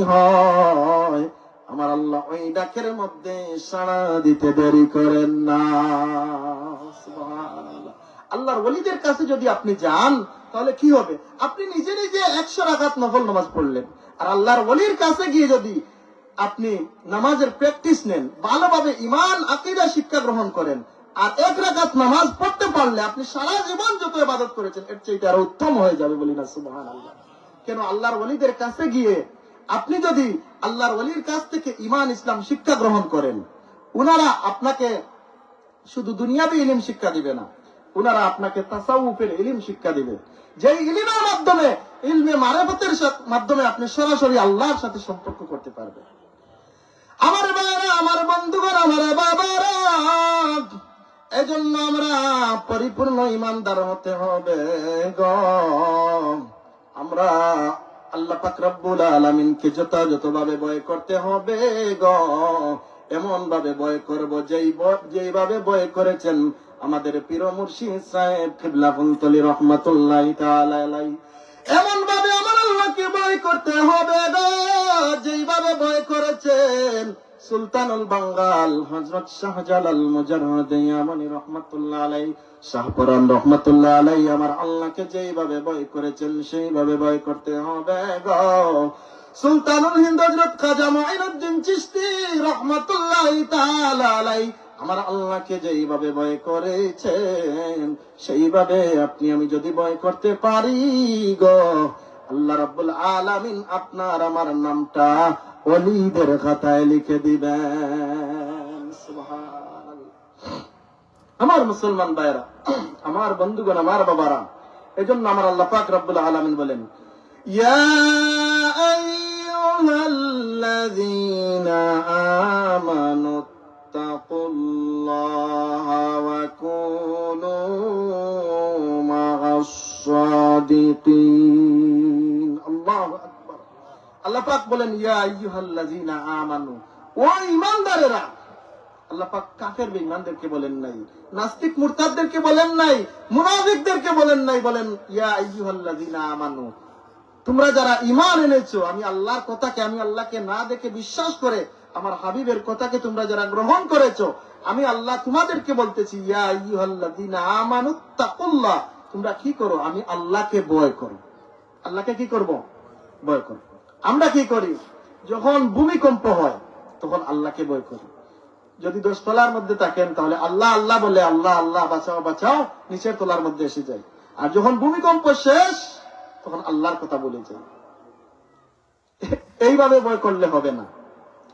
হয়, আমার আল্লাহ ওই ডাকের মধ্যে সাড়া দিতে দেরি করেন না। সুবহানাল্লাহ। আল্লাহর ওলিদের কাছে যদি আপনি যান, তাহলে কি হবে? আপনি নিজে নিজে 100 রাকাত নফল নামাজ পড়লেন, আর আল্লাহর ওলির কাছে গিয়ে যদি আপনি নামাজের প্র্যাকটিস নেন, ভালোভাবে ঈমান আকীদা শিক্ষা গ্রহণ করেন, আর 1 রাকাত নামাজ পড়তে পারলে আপনি সারা জীবন যত ইবাদত করেছেন এর চেয়ে আরো উত্তম হয়ে যাবে। বলি না সুবহানাল্লাহ। কেন? আল্লাহর ওলিদের কাছে গিয়ে আপনি যদি আল্লাহর ওলির কাছ থেকে ঈমান ইসলাম শিক্ষা গ্রহণ করেন, উনারা আপনাকে শুধু দুনিয়াবি ইলম শিক্ষা দিবে না, উনারা আপনাকে তাসাউফের ইলম শিক্ষা দিবে, যেই ইলমের মাধ্যমে, ইলমে মারিফতের মাধ্যমে আপনি সরাসরি আল্লাহর সাথে সম্পর্ক করতে পারবেন। আমার বাবারা, আমার বন্ধুগণ, আমার বাবারা, এজন্য আমরা পরিপূর্ণ ঈমানদার হতে হবে গো। আমরা আল্লাহ পাক রব্বুল আলামিনকে যথাযথভাবে ভয় করতে হবে গো, এমন ভাবে ভয় করব যেইভাবে ভয় করেছেন আমাদের পীর মুর্শিদ সাহেব কিবলাতুল রহমাতুল্লাহি তাআলা আলাইহি। এমন ভাবে আমার আল্লাহকে ভয় করতে হবে গো, যেইভাবে ভয় করেছেন সুলতানুল বাঙ্গাল হযরত শাহজালাল মুজাররদ ইয়ামানি রহমাতুল্লাহ আলাইহি, শাহপরান রহমাতুল্লাহ আলাইহি আমার আল্লাহকে যেইভাবে ভয় করেছেন সেইভাবে ভয় করতে হবে গো। সুলতানুল হিন্দ হযরত খাজা মুঈনুদ্দিন চিশতি রহমাতুল্লাহি তাআলা আলাইহি আমার আল্লাহকে যেইভাবে ভয় করেছেন সেইভাবে আপনি আমি যদি ভয় করতে পারি গো, আল্লাহ রাব্বুল আলামিন আপনার আমার নামটা ওলিদের খাতায় লিখে দিবেন। সুবহানাল্লাহ। আমার মুসলমান ভাইরা, আমার বন্ধুগণ, আমার বাবারা, এজন্য আমার আল্লাহ পাক রব্বুল আলামিন বলেন, ইয়া আইয়ুহাল্লাযীনা আমানু তাকুল্লাহা ওয়া কুনু মা'আস সাদিকিন। আল্লাহু আকবার। আল্লাহ পাক বলেন, ইয়া আইয়ুহাল্লাযীনা আমানু, ও ঈমানদারেরা। আল্লাহ পাক কাফের বেঈমানদেরকে বলেন নাই, নাস্তিক মুরতাদদেরকে বলেন নাই, মুনাফিকদেরকে বলেন নাই। বলেন ইয়া আইয়ুহাল্লাযীনা আমানু, তোমরা যারা ঈমান এনেছো, আমি আল্লাহর কথাকে, আমি আল্লাহকে না দেখে বিশ্বাস করে আমার হাবিবের কথাকে তোমরা যারা গ্রহণ করেছো, আমি আল্লাহ তোমাদেরকে বলতেছি ইয়া আইয়ুহাল্লাযীনা আমানু তাকুল্লাহ, তোমরা কি করো? আমি আল্লাহকে ভয় করো। আল্লাহকে কি করব? ভয় করো। আমরা কি করি? যখন ভূমিকম্প হয় তখন আল্লাহকে ভয় করি। যদি 10 তলার মধ্যে থাকেন তাহলে আল্লাহ আল্লাহ বলে আল্লাহ আল্লাহ বাঁচাও বাঁচাও নিচের তলার মধ্যে এসে যায়। আর যখন ভূমিকম্প শেষ তখন আল্লাহর কথা বলে যায়। এইভাবে ভয় করলে হবে না,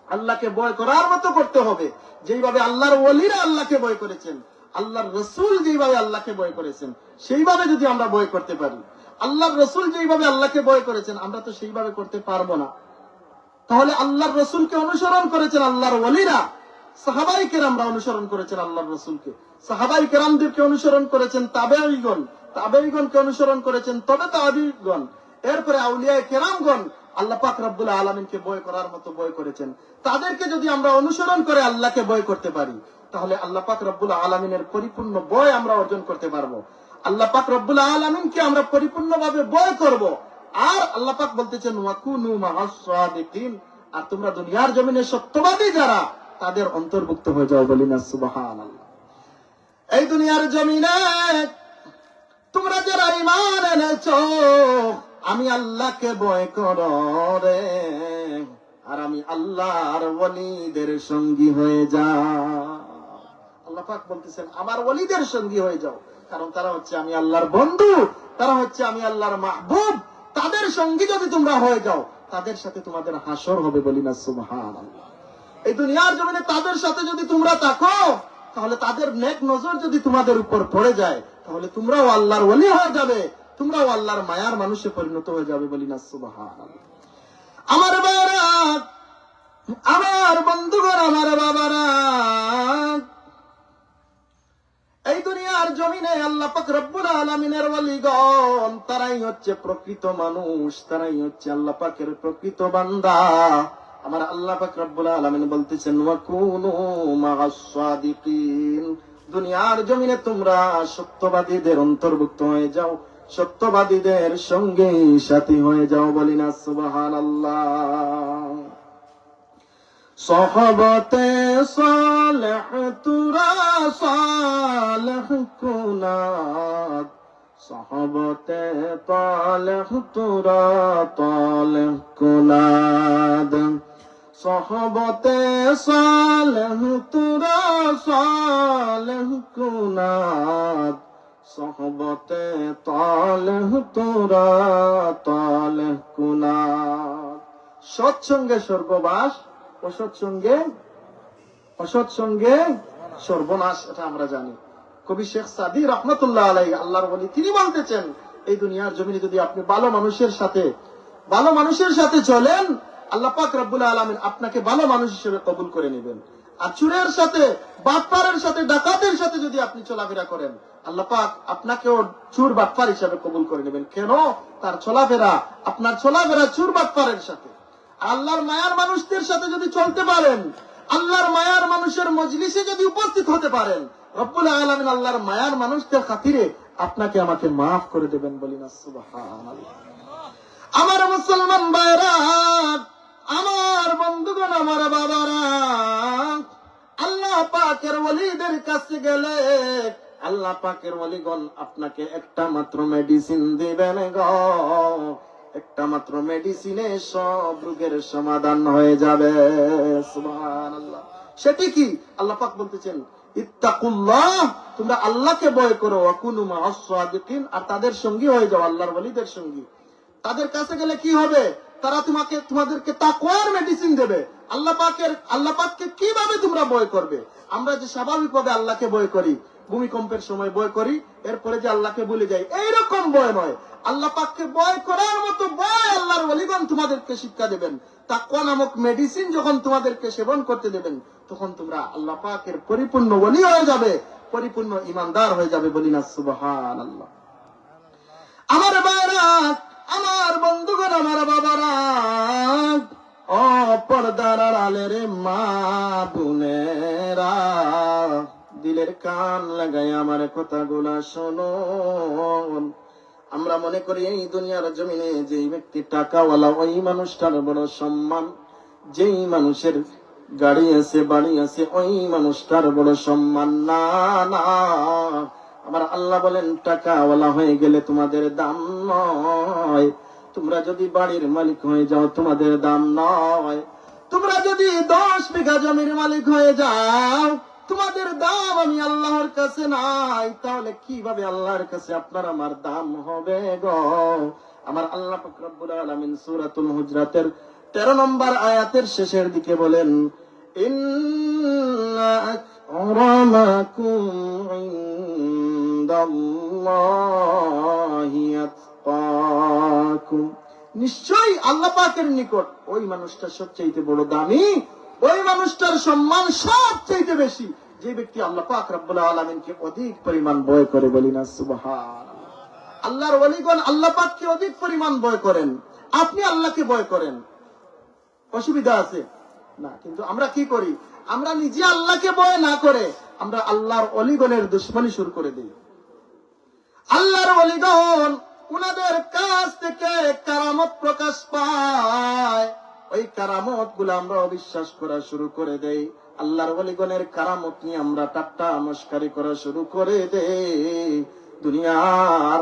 আল্লাহকে ভয় করার মতো করতে হবে। যেইভাবে আল্লাহর ওলিরা আল্লাহকে ভয় করেছেন, আল্লাহর রসুল যেইভাবে আল্লাহকে ভয় করেছেন, সেইভাবে যদি আমরা ভয় করতে পারি, আল্লাহর রসুল যেইভাবে আল্লাহকে ভয় করেছেন আমরা তো সেইভাবে করতে পারবো না। তাহলে আল্লাহর রসুলকে অনুসরণ করেছেন আল্লাহর ওলিরা, সাহাবাই কেরামরা অনুসরণ করেছেন আল্লাহর রসুলকে, সাহাবাই কেরামদেরকে অনুসরণ করেছেন তাবেঈগণ, তাবেঈগণকে অনুসরণ করেছেন তবে তাবেঈগণ, এরপরে আউলিয়ায়ে কেরামগণ আল্লাহ পাক রব্বুল আলামিনকে ভয় করার মতো ভয় করেছেন। তাদেরকে যদি আমরা অনুসরণ করে আল্লাহকে ভয় করতে পারি, তাহলে আল্লাহ পাক রব্বুল আলামিনের পরিপূর্ণ ভয় আমরা অর্জন করতে পারবো। আল্লাহ পাক রব্বুল আলামিনকে আমরা পরিপূর্ণভাবে ভয় করব। আর আল্লাহ পাক বলতেছেন ওয়াকুনু মাআস সাদিকিন, আর তোমরা দুনিয়ার জমিনে সত্যবাদী যারা তাদের অন্তর্ভুক্ত হয়ে যাও। বলি না সুবহানাল্লাহ। এই দুনিয়ার জমিনে তোমরা যারা ঈমান এনেছো, আমি আল্লাহকে ভয় করো রে, আর আমি আল্লাহর ওলিদের সঙ্গী হয়ে যাও। আল্লাহ পাক বলতেছেন আমার ওলিদের সঙ্গী হয়ে যাও, কারণ তারা হচ্ছে আমি আল্লাহর বন্ধু, তারা হচ্ছে আমি আল্লাহর মাহবুব। তাদের সঙ্গী যদি তোমরা হয়ে যাও, তাদের সাথে তোমাদের হাসর হবে। বলি না সুবহানাল্লাহ। এই দুনিয়ার জমিনে তাদের সাথে যদি তোমরা থাকো, তাহলে তাদের নেক নজর যদি তোমাদের উপর পড়ে যায়, তাহলে তোমরাও আল্লাহর ওলি হয়ে যাবে, তোমরাও আল্লাহর মায়ার মানুষে পরিণত হয়ে যাবে। বলি না সুবহানাল্লাহ। আমার বাবারা, আমার বন্ধুগণ, আমার বাবারা, এই দুনিয়ার জমিনে আল্লাহ পাক রব্বুল আলামিনের ওলিগণ তারাই হচ্ছে প্রকৃত মানুষ, তারাই হচ্ছে আল্লাহ পাকের প্রকৃত বান্দা। আমার আল্লাহ পাক রব্বুল আলামিন বলতেছেন ওয়াকুনু মাআস সাদিকিন, দুনিয়ার জমিনে তোমরা সত্যবাদীদের অন্তর্ভুক্ত হয়ে যাও, সত্যবাদীদের সঙ্গে সাথী হয়ে যাও। বলি না সুবহানাল্লাহ। সহবতে সালেহ তুরা সালেহ কুনাত, সহবতে তালেহ তুরা তালেহ কুনাদ, সহবতে সালেহ তুরা সালেহ কুনাদ, সহবতে তালেহ তুরা তালেহ কুনাদ। সৎসঙ্গে স্বর্গবাস, অসৎসঙ্গে সর্বনাশ, এটা আমরা জানি। কবি শেখ সাদী রহমতুল্লাহ আলাইহি আল্লাহর ওলি তিনি বলতেছেন এই দুনিয়ার জমিনে যদি আপনি ভালো মানুষের সাথে চলেন, আল্লাহ পাক রব্বুল আলামিন আপনাকে ভালো মানুষ হিসেবে কবুল করে নেবেন। আর চোরের সাথে, বাটপারের সাথে, ডাকাতের সাথে যদি আপনি চলাফেরা করেন, আল্লাহ পাক আপনাকেও চোর বাটপার হিসেবে কবুল করে নেবেন। কেন? তার চলাফেরা, আপনার চলাফেরা চোর বাটপারের সাথে। আল্লাহর মায়ার মানুষদের সাথে যদি চলতে পারেন, আল্লাহর মায়ার মানুষের মজলিসে যদি উপস্থিত হতে পারেন, রব্বুল আলামিন আল্লাহর মায়ার মানুষদের খাতিরে আপনাকে আমাকে মাফ করে দেবেন। বলি না সুবহানাল্লাহ। আমার মুসলমান ভাইরা, আমার বন্ধুগণ, আমার বাবারা, আল্লাহ পাকের ওলিদের কাছে গেলে আল্লাহ পাকের ওলিগণ আপনাকে একটা মাত্র মেডিসিন দিবেন গো, একটা মাত্র মেডিসিনে সব রোগের সমাধান হয়ে যাবে। সুবহানাল্লাহ। সেটি কি? আল্লাহ পাক বলতেছেন ইত্তাকুল্লাহ, তোমরা আল্লাহকে ভয় করো, ওয়াকুনু মাআস সাদিকিন, আর তাদের সঙ্গী হয়ে যাও, আল্লাহর ওলিদের সঙ্গী। তাদের কাছে গেলে কি হবে? তারা তোমাদেরকে তাকওয়ার মেডিসিন দেবে। আল্লাহ পাককে কিভাবে তোমরা ভয় করবে? আমরা যে স্বাভাবিকভাবে আল্লাহকে ভয় করি, ভূমিকম্পের সময় ভয় করি, এরপরে যে আল্লাহকে ভুলে যাই, এইরকম ভয় নয়। আল্লাহ পাককে ভয় করার মতো ভয় আল্লাহর ওলিগণ তোমাদেরকে শিক্ষা দেবেন। তাকওয়া নামক মেডিসিন যখন তোমাদেরকে সেবন করতে দেবেন, তখন তোমরা আল্লাহ পাকের পরিপূর্ণ ওলি হয়ে যাবে, পরিপূর্ণ ঈমানদার হয়ে যাবে। বলি না সুবহানাল্লাহ। আমার ভাইরা, আমার বন্ধুগণ, আমার বাবারা, ও পর্দার আড়ালের মা বোনে, মায়েরা, দিলের কান লাগাই আমার কথাগুলা শোনো। আমরা মনে করি এই দুনিয়ার জমিনে যেই ব্যক্তি টাকাওয়ালা ওই মানুষটার বড় সম্মান, যেই মানুষের গাড়ি আছে বাড়ি আছে ওই মানুষটার বড় সম্মান। না না, আমার আল্লাহ বলেন টাকাওয়ালা হয়ে গেলে তোমাদের দাম নয়, তোমরা যদি বাড়ির মালিক হয়ে যাও তোমাদের দাম নয়, তোমরা যদি 10 বিঘা জমির মালিক হয়ে যাও তোমাদের দাম আমি আল্লাহর কাছে নাই। তাহলে কিভাবে আল্লাহর কাছে আপনার আমার দাম হবে গো? আমার আল্লাহ পাক রব্বুল আলামিন সূরাতুল হুজরাতের 13 নম্বর আয়াতের শেষের দিকে বলেন, ইন্না আকরামাকুম ইনদাল্লাহি আতকাকুম, নিশ্চয়ই আল্লাহ পাকের নিকট ওই মানুষটা সবচেয়ে বড় দামি, ওই মানুষটার সম্মান সবচেয়ে বেশি যে ব্যক্তি আল্লাহ পাক রব্বুল আলামিনকে অধিক পরিমাণ ভয় করে। বলি না সুবহানাল্লাহ। আল্লাহর ওলিগণ আল্লাহ পাককে অধিক পরিমাণ ভয় করেন, আপনি আল্লাহকে ভয় করেন, অসুবিধা আছে না? কিন্তু আমরা কি করি? আমরা নিজে আল্লাহকে ভয় না করে আমরা আল্লাহর ওলিগণের দুশমনি শুরু করে দিই। আল্লাহর ওলিগণ উনাদের কাছ থেকে কারামত প্রকাশ পায়, ওই কারামত গুলো আমরা অবিশ্বাস করা শুরু করে দেই। আল্লাহর ওলিগণের কারামত নিয়ে আমরা ঠাট্টা মশকারি করা শুরু করে দেই। দুনিয়ার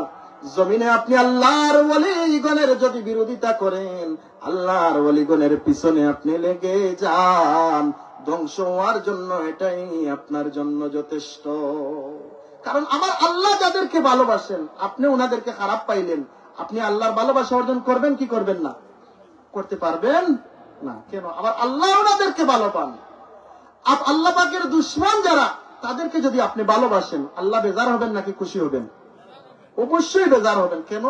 জমিনে আপনি আল্লাহর ওলিগণের যদি বিরোধিতা করেন, আল্লাহর ওলিগণের পিছনে আপনি লেগে যান, ধ্বংস হওয়ার জন্য এটাই আপনার জন্য যথেষ্ট। কারণ আমার আল্লাহ যাদেরকে ভালোবাসেন, আপনি ওনাদেরকে খারাপ পাইলেন, আপনি আল্লাহর ভালোবাসা অর্জন করবেন কি করবেন না? করতে পারবেন না। কেন? আবার আল্লাহ ওনাদেরকে ভালো পান। আল্লাহ পাকের দুশমন যারা, তাদেরকে যদি আপনি ভালোবাসেন, আল্লাহ বেজার হবেন নাকি খুশি হবেন? অবশ্যই বেজার হবেন। কেন?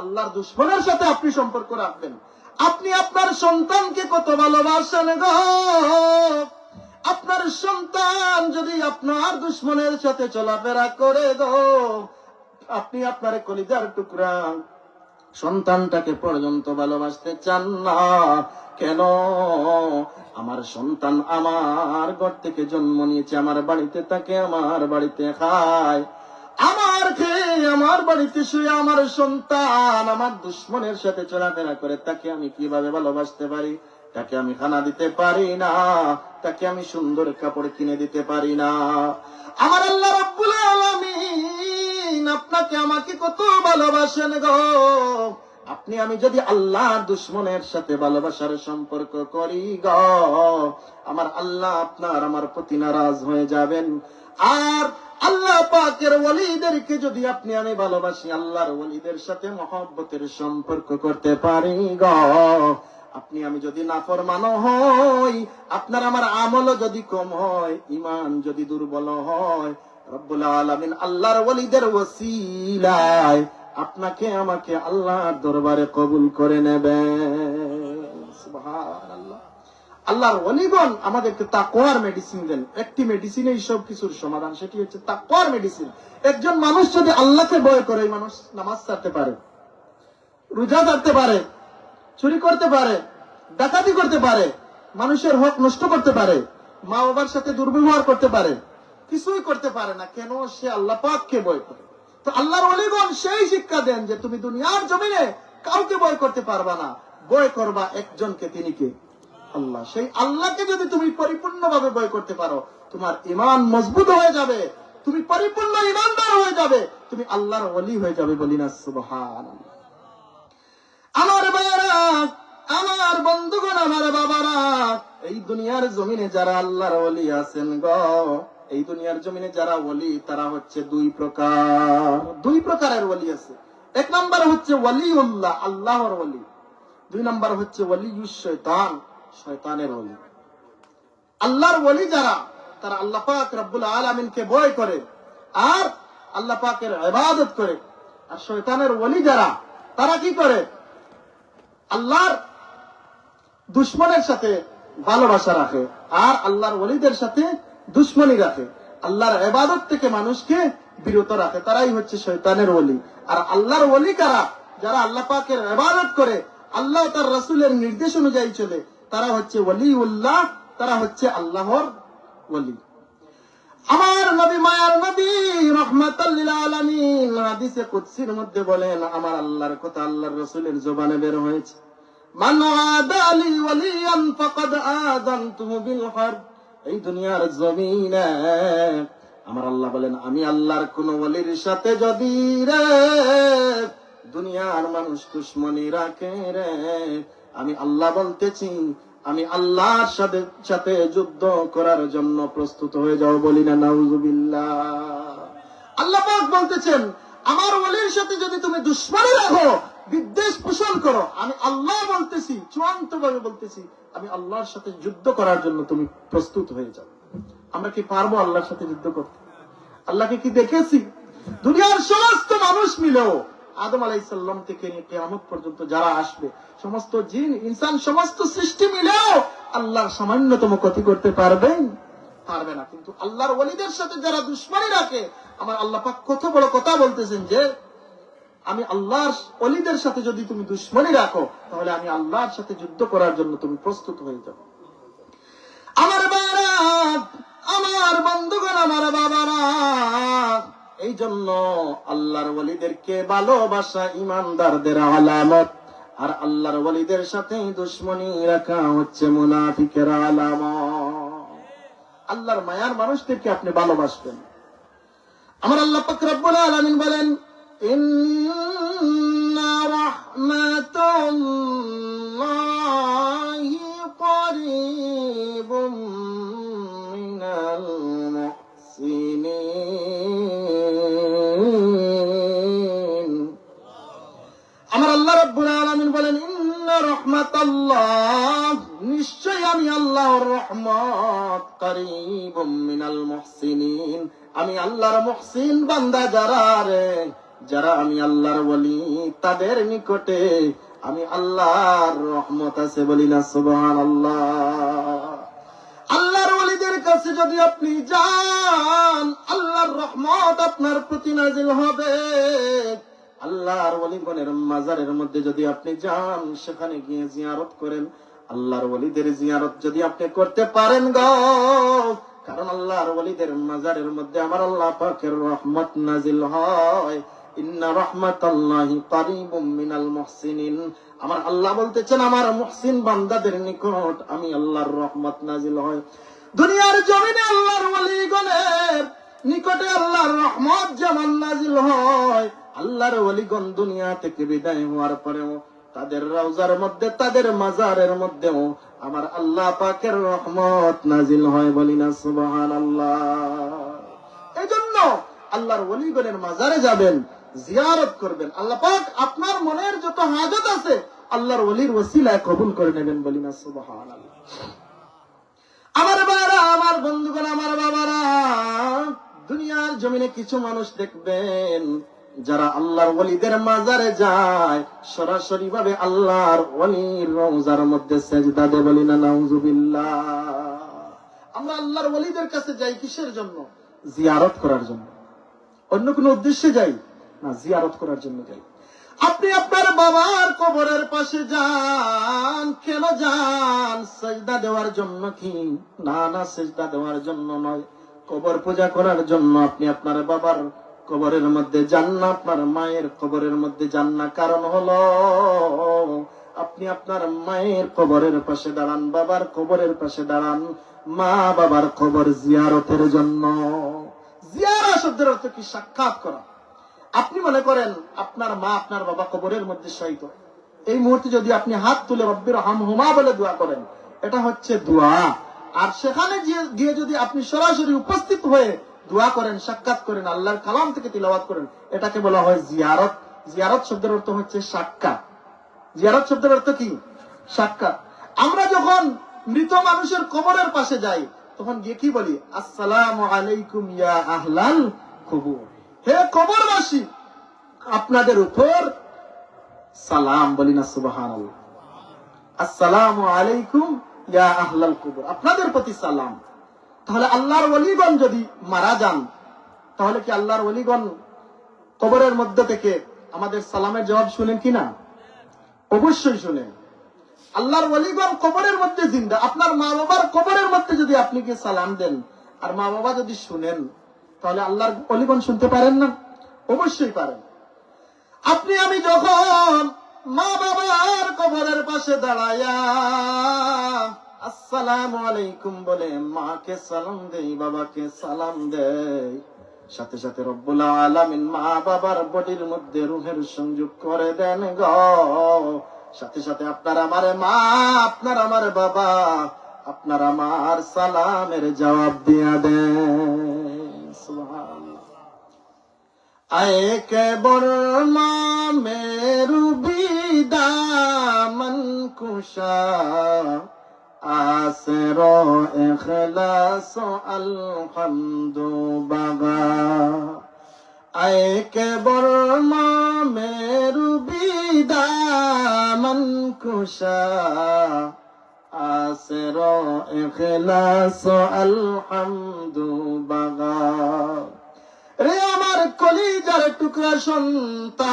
আল্লাহর দুশমনের সাথে আপনি সম্পর্ক রাখবেন। আপনি আপনার সন্তানকে কত ভালোবাসেন গো? আপনার সন্তান যদি আপনার দুশমনের সাথে চলাফেরা করে গো, আপনি আপনার কলিজার টুকরা সন্তানটাকে পর্যন্ত ভালোবাসতে চান না। কেন? আমার সন্তান আমার ঘর থেকে জন্ম নিয়েছে, আমার বাড়িতে থাকে, আমার বাড়িতে খায়, আমার খেয়ে আমার বাড়িতে শুয়ে আমার সন্তান আমার দুশমনের সাথে চলাফেরা করে, তাকে আমি কিভাবে ভালোবাসতে পারি? তাকে আমি খানা দিতে পারি না, তাকে আমি সুন্দর কাপড় কিনে দিতে পারি না। আমার আল্লাহ রাব্বুল আলামিন আপনাকে আমাকে কত ভালোবাসেন গো। আপনি আমি যদি আল্লাহর দুশমনের সাথে ভালোবাসার সম্পর্ক করি গো, আমার আল্লাহ আপনার আমার প্রতি নারাজ হয়ে যাবেন। আর আল্লাহ পাকের ওলিদেরকে যদি আপনি আমি ভালোবাসি, আল্লাহর ওলিদের সাথে মহব্বতের সম্পর্ক করতে পারি গো, আপনি আমি যদি নাফরমান হই, আপনার আমার আমলও যদি কম হয়, ঈমান যদি দুর্বল হয়, রব্বুল আলামিন আল্লাহর ওলিদের ওসিলায় আপনাকে আমাকে আল্লাহর দরবারে কবুল করে নেবেন। সুবহানাল্লাহ। আল্লাহর ওলিগণ আমাদেরকে তাকওয়ার মেডিসিন দেন। একটি মেডিসিনে এই সব কিছুর সমাধান, সেটি হচ্ছে তাকওয়ার মেডিসিন। একজন মানুষ যদি আল্লাহকে ভয় করে, এই মানুষ নামাজ ছাড়তে পারে, রোজা ছাড়তে পারে, চুরি করতে পারে, ডাকাতি করতে পারে, মানুষের হক নষ্ট করতে পারে, মা বাবার সাথে দুর্ব্যবহার করতে পারে, কিছুই করতে পারে না। কেন? সে আল্লাহ পাককে ভয় করে। তো আল্লাহর ওলিগণ সেই শিক্ষা দেন যে তুমি দুনিয়ার জমিনে কাউকে ভয় করতে পারবা না, ভয় করবা একজনকে, তিনি কে? আল্লাহ। সেই আল্লাহকে যদি তুমি পরিপূর্ণভাবে ভয় করতে পারো, তোমার ঈমান মজবুত হয়ে যাবে, তুমি পরিপূর্ণ ঈমানদার হয়ে যাবে, তুমি আল্লাহর ওলি হয়ে যাবে। বলি না সুবহানাল্লাহ। আমার ভাইরা, আমার বন্ধুগণ, আমার বাবারা, এই দুনিয়ার জমিনে যারা আল্লাহর ওলি আছেন গো, এই দুনিয়ার জমিনে যারা ওলি, তারা হচ্ছে দুই প্রকারের ওলি আছে। এক নম্বর হচ্ছে ওলিউল্লাহ, আল্লাহর ওলি। দুই নম্বর হচ্ছে ওলিউশ শয়তান, শয়তানের ওলি। আল্লাহর ওলি যারা, তারা আল্লাহ পাক রব্বুল আলামিনকে ভয় করে আর আল্লাহ পাকের ইবাদত করে। আর শয়তানের ওলি যারা, তারা কি করে? আল্লাহর দুশমনের সাথে ভালোবাসা রাখে আর আল্লাহর ওলিদের সাথে দুশমনি রাখে, আল্লাহর ইবাদত থেকে মানুষকে বিরত রাখে, তারাই হচ্ছে শয়তানের ওলি। আর আল্লাহর ওলি কারা? যারা আল্লাহ পাকের ইবাদত করে, আল্লাহ তার রাসূলের নির্দেশ অনুযায়ী চলে, তারা হচ্ছে ওলিউল্লাহ, তারা হচ্ছে আল্লাহর ওলি। আমার নবী, মায়ার নবী, রাহমাতাল লিল আলামিন হাদিসে কুদসির মধ্যে বলেন, আমার আল্লাহর কথা আল্লাহর রাসূলের জবানে বের হয়েছে, মান আদা লি ওয়ালিয়ান ফাকাদ আযানতুহু বিল হারব। এই দুনিয়ার জমিনে আমার আল্লাহ বলেন, আমি আল্লাহর কোন ওলির সাথে যদি রে দুনিয়ার মানুষ দুশমনি রাখে রে, আমি আল্লাহ বলতেছি, আমি আল্লাহর সাথে যুদ্ধ করার জন্য প্রস্তুত হয়ে যাও। বলি না নাউজুবিল্লাহ। আল্লাহ পাক বলতেছেন, আমার ওলির সাথে যদি তুমি দুশমনি রাখো, বিদ্বেষ পোষণ করো, আমি আল্লাহ বলতেছি, চূড়ান্ত ভাবে বলতেছি, আমি আল্লাহর সাথে যুদ্ধ করার জন্য তুমি প্রস্তুত হয়ে যাও। আমরা কি পারবো আল্লাহর সাথে যুদ্ধ করতে? আল্লাহকে কি দেখেছি? দুনিয়ার সমস্ত মানুষ মিলেও, আদম আলাইহিস সালাম থেকে নিয়ে কিয়ামত পর্যন্ত যারা আসবে, সমস্ত জিন ইনসান সমস্ত সৃষ্টি মিলেও আল্লাহর সামান্যতম ক্ষতি করতে পারবেন? পারবে না। কিন্তু আল্লাহর ওলিদের সাথে যারা দুশমনি রাখে, আমার আল্লাহ পাক কত বড় কথা বলতেছেন যে, আমি আল্লাহর ওলিদের সাথে যদি তুমি দুশমনি রাখো, তাহলে আমি আল্লাহর সাথে যুদ্ধ করার জন্য তুমি প্রস্তুত হয়ে যাও। আমার বাবারা, আমার বন্ধুগণ, আমার বাবারা, এই জন্য আল্লাহর ওলিদেরকে ভালোবাসা ইমানদারদের আলামত, আর আল্লাহর ওলিদের সাথে দুশমনি রাখা হচ্ছে মুনাফিকের আলামত। আল্লাহর মায়ার মানুষদেরকে আপনি ভালোবাসবেন। আমার আল্লাহ পাক রব্বুল আলামিন বলেন, ইন্না রাহমাতুল্লাহি করিবুম মিনাল মুহসিনিন। আমার আল্লাহ রাব্বুল আলামিন বলেন, ইন্না রাহমাতাল্লাহ, নিশ্চয় আমি আল্লাহর রহমত, করিবুম মিনাল মুহসিনিন, আমি আল্লাহর মুহসিন বান্দা যারা রে, যারা আমি আল্লাহর ওলি, তাদের নিকটে আমি আল্লাহর রহমত আছে। বলি না সুবহানাল্লাহ। আল্লাহর ওলিদের কাছে যদি আপনি যান, আল্লাহর রহমত আপনার প্রতি নাজিল হবে। আল্লাহর ওলিগণের মাজারের মধ্যে যদি আপনি যান, সেখানে গিয়ে জিয়ারত করেন, আল্লাহর ওলিদের জিয়ারত যদি আপনি করতে পারেন গো, কারণ আল্লাহর ওলিদের মাজারের মধ্যে আমার আল্লাহ পাকের রহমত নাজিল হয়। ইন্না রাহমাতাল্লাহি করিবুম মিনাল মুহসিনিন, আমার আল্লাহ বলতেছেন, আমার মুহসিন বান্দাদের নিকট আমি আল্লাহর রহমত নাজিল হয়। দুনিয়ার জমিনে আল্লাহর ওলিগণের নিকটে আল্লাহর রহমত যেমন নাজিল হয়, আল্লাহর ওলিগণ দুনিয়া থেকে বিদায় হওয়ার পরেও তাদের রওজার মধ্যে, তাদের মাজারের মধ্যেও আমার আল্লাহ পাকের রহমত নাজিল হয়। বলি না সুবহানাল্লাহ। এই জন্য আল্লাহর ওলিগণের মাজারে যাবেন, জিয়ারত করবেন, আল্লাহ পাক আপনার মনের যত হাজত আছে আল্লাহর ওলির ওসিলায় কবুল করে নেবেন। বলি না সুবহানাল্লাহ। আমার বাবারা, আমার বন্ধুগণ, আমার বাবারা, দুনিয়ার জমিনে কিছু মানুষ দেখবেন যারা আল্লাহর ওলিদের মাজারে যায়, সরাসরি ভাবে আল্লাহর ওলির রওজার মধ্যে সেজদা দেয়। বলি না নাউজুবিল্লাহ। আমরা আল্লাহর ওলিদের কাছে যাই কিসের জন্য? জিয়ারত করার জন্য। অন্য কোনো উদ্দেশ্যে যাই না, জিয়ারত করার জন্য যাই। আপনি আপনার বাবার কবরের পাশে যান, কেন যান? সেজদা দেওয়ার জন্য কি? না না, সেজদা দেওয়ার জন্য নয়, কবর পূজা করার জন্য আপনি আপনার বাবার কবরের মধ্যে যান না, আপনার মায়ের কবরের মধ্যে যান না। কারণ হলো, আপনি আপনার মায়ের কবরের পাশে দাঁড়ান, বাবার কবরের পাশে দাঁড়ান, মা বাবার কবর জিয়ারতের জন্য। জিয়ারা শব্দের অর্থ কি? সাক্ষাৎ করা। আপনি মনে করেন আপনার মা, আপনার বাবা কবরের মধ্যে শয়িত, এই মুহূর্তে যদি আপনি হাত তুলে রব্বির হামহুমা বলে দোয়া করেন, এটা হচ্ছে দোয়া। আর সেখানে গিয়ে যদি আপনি সরাসরি উপস্থিত হয়ে দোয়া করেন, সাক্ষাৎ করেন, আল্লাহর কালাম থেকে তিলাওয়াত করেন, এটাকে বলা হয় জিয়ারত। জিয়ারত শব্দের অর্থ হচ্ছে সাক্ষাৎ। জিয়ারত শব্দের অর্থ কি? সাক্ষাৎ। আমরা যখন মৃত মানুষের কবরের পাশে যাই, তখন গিয়ে কি বলি? আসসালামু আলাইকুম ইয়া আহলাল কুবুর, হে কবরবাসী, আপনাদের উপর সালাম। বলি না সুবহানাল্লাহ। আসসালামু আলাইকুম ইয়া আহলাল কুবুর, আপনাদের প্রতি সালাম। তাহলে আল্লাহর ওলিগণ যদি মারা যান, তাহলে কি আল্লাহর ওলিগণ কবরের মধ্যে থেকে আমাদের সালামের জবাব শুনেন কিনা? অবশ্যই শুনেন। আল্লাহর ওলিগণ কবরের মধ্যে জিন্দা। আপনার মা বাবার কবরের মধ্যে যদি আপনি কি সালাম দেন, আর মা বাবা যদি শুনেন, তাহলে আল্লাহর অলিগণ শুনতে পারেন না? অবশ্যই পারেন। আপনি আমি যখন মা বাবার কবরের পাশে দাঁড়ায়া আসসালামু আলাইকুম বলে মাকে সালাম দেই, বাবাকে সালাম দেই, সাথে সাথে রব্বুল আলামিন মা বাবার বডির মধ্যে রূহের সংযোগ করে দেন গো। সাথে সাথে আপনার আমার মা, আপনার আমার বাবা, আপনার আমার সালামের জবাব দিয়া দেন। সুবহানাল্লাহ। আয়ে কে বর্মা মেরু বিদামন কুশা, আসেরো ইখলাস আলহামদু বাগা। আয়ে কে বর্মা মেরু বিদামন কুশা, আসেরো ইখলাস আলহামদু বাগা। রে আমার কলিজার টুকরা সন্তান,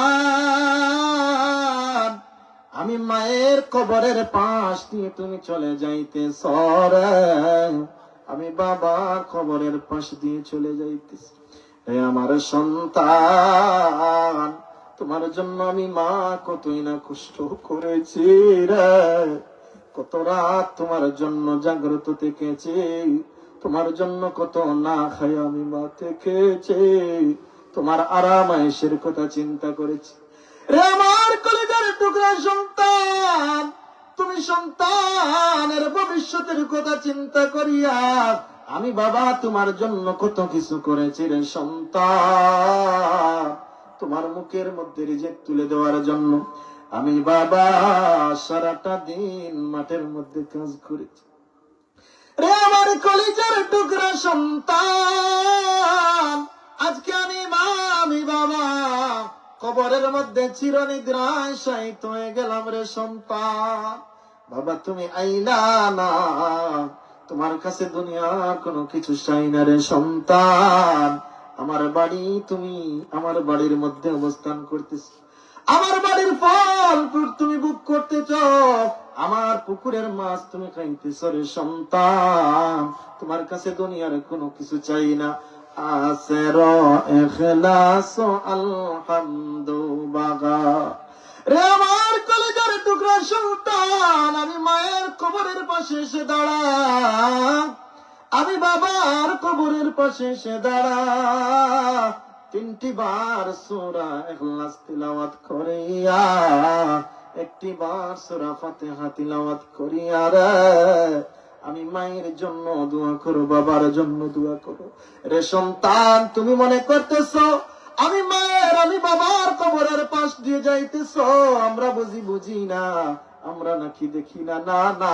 আমি মায়ের কবরের পাশ দিয়ে তুমি চলে যাইতেছ রে, আমি বাবার কবরের পাশ দিয়ে চলে যাইতেছি। রে আমার সন্তান, তোমার জন্য আমি মা কতই না কষ্ট করেছি রে, কত রাত তোমার জন্য জাগ্রত থেকেছি, তোমার জন্য কত না খাই আমি মা থেকেছি, তোমার আরাম আয়েশের কথা চিন্তা করেছি। রে আমার কলিজার টুকরা সন্তান, তুমি সন্তানের ভবিষ্যতের কথা চিন্তা করিয়া আমি বাবা তোমার জন্য কত কিছু করেছি রে সন্তান। তোমার মুখের মধ্যে রিজিক তুলে দেওয়ার জন্য আমি বাবা সারাটা দিন মাঠের মধ্যে কাজ করেছি। রে আমার কলিজার টুকরা সন্তান, আজকে আমি মা, আমি বাবা কবরের মধ্যে চিরনিদ্রায় শায়িত হয়ে গেলাম রে সন্তান। বাবা তুমি আইলা না, তোমার কাছে দুনিয়া কোনো কিছু চাই না রে সন্তান। আমার বাড়ি, তুমি আমার বাড়ির মধ্যে অবস্থান করতেছ, আমার বাড়ির ফল ফ্রুট তুমি বুক করতেছ, আমার পুকুরের মাছ তুমি খাইতেছ রে সন্তান। তোমার কাছে দুনিয়ার কোনো কিছু চাই না। আসেরো ইখলাস আলহামদু বাগা। রে আমার কলিজার টুকরা সন্তান, আমি মায়ের কবরের পাশে এসে দাঁড়া, আমি বাবার কবরের পাশে এসে দাঁড়া, 3টি বার সূরা ইখলাস তিলাওয়াত করিয়া, 1টি বার সূরা ফাতিহা তিলাওয়াত করিয়া রে আমি মায়ের জন্য দোয়া করো, বাবার জন্য দোয়া করো। রে সন্তান, তুমি মনে করতেছো আমি মায়ের, আমি বাবার কবরের পাশ দিয়ে যাইতেছো, আমরা বুঝি না, আমরা নাকি দেখি না? না না,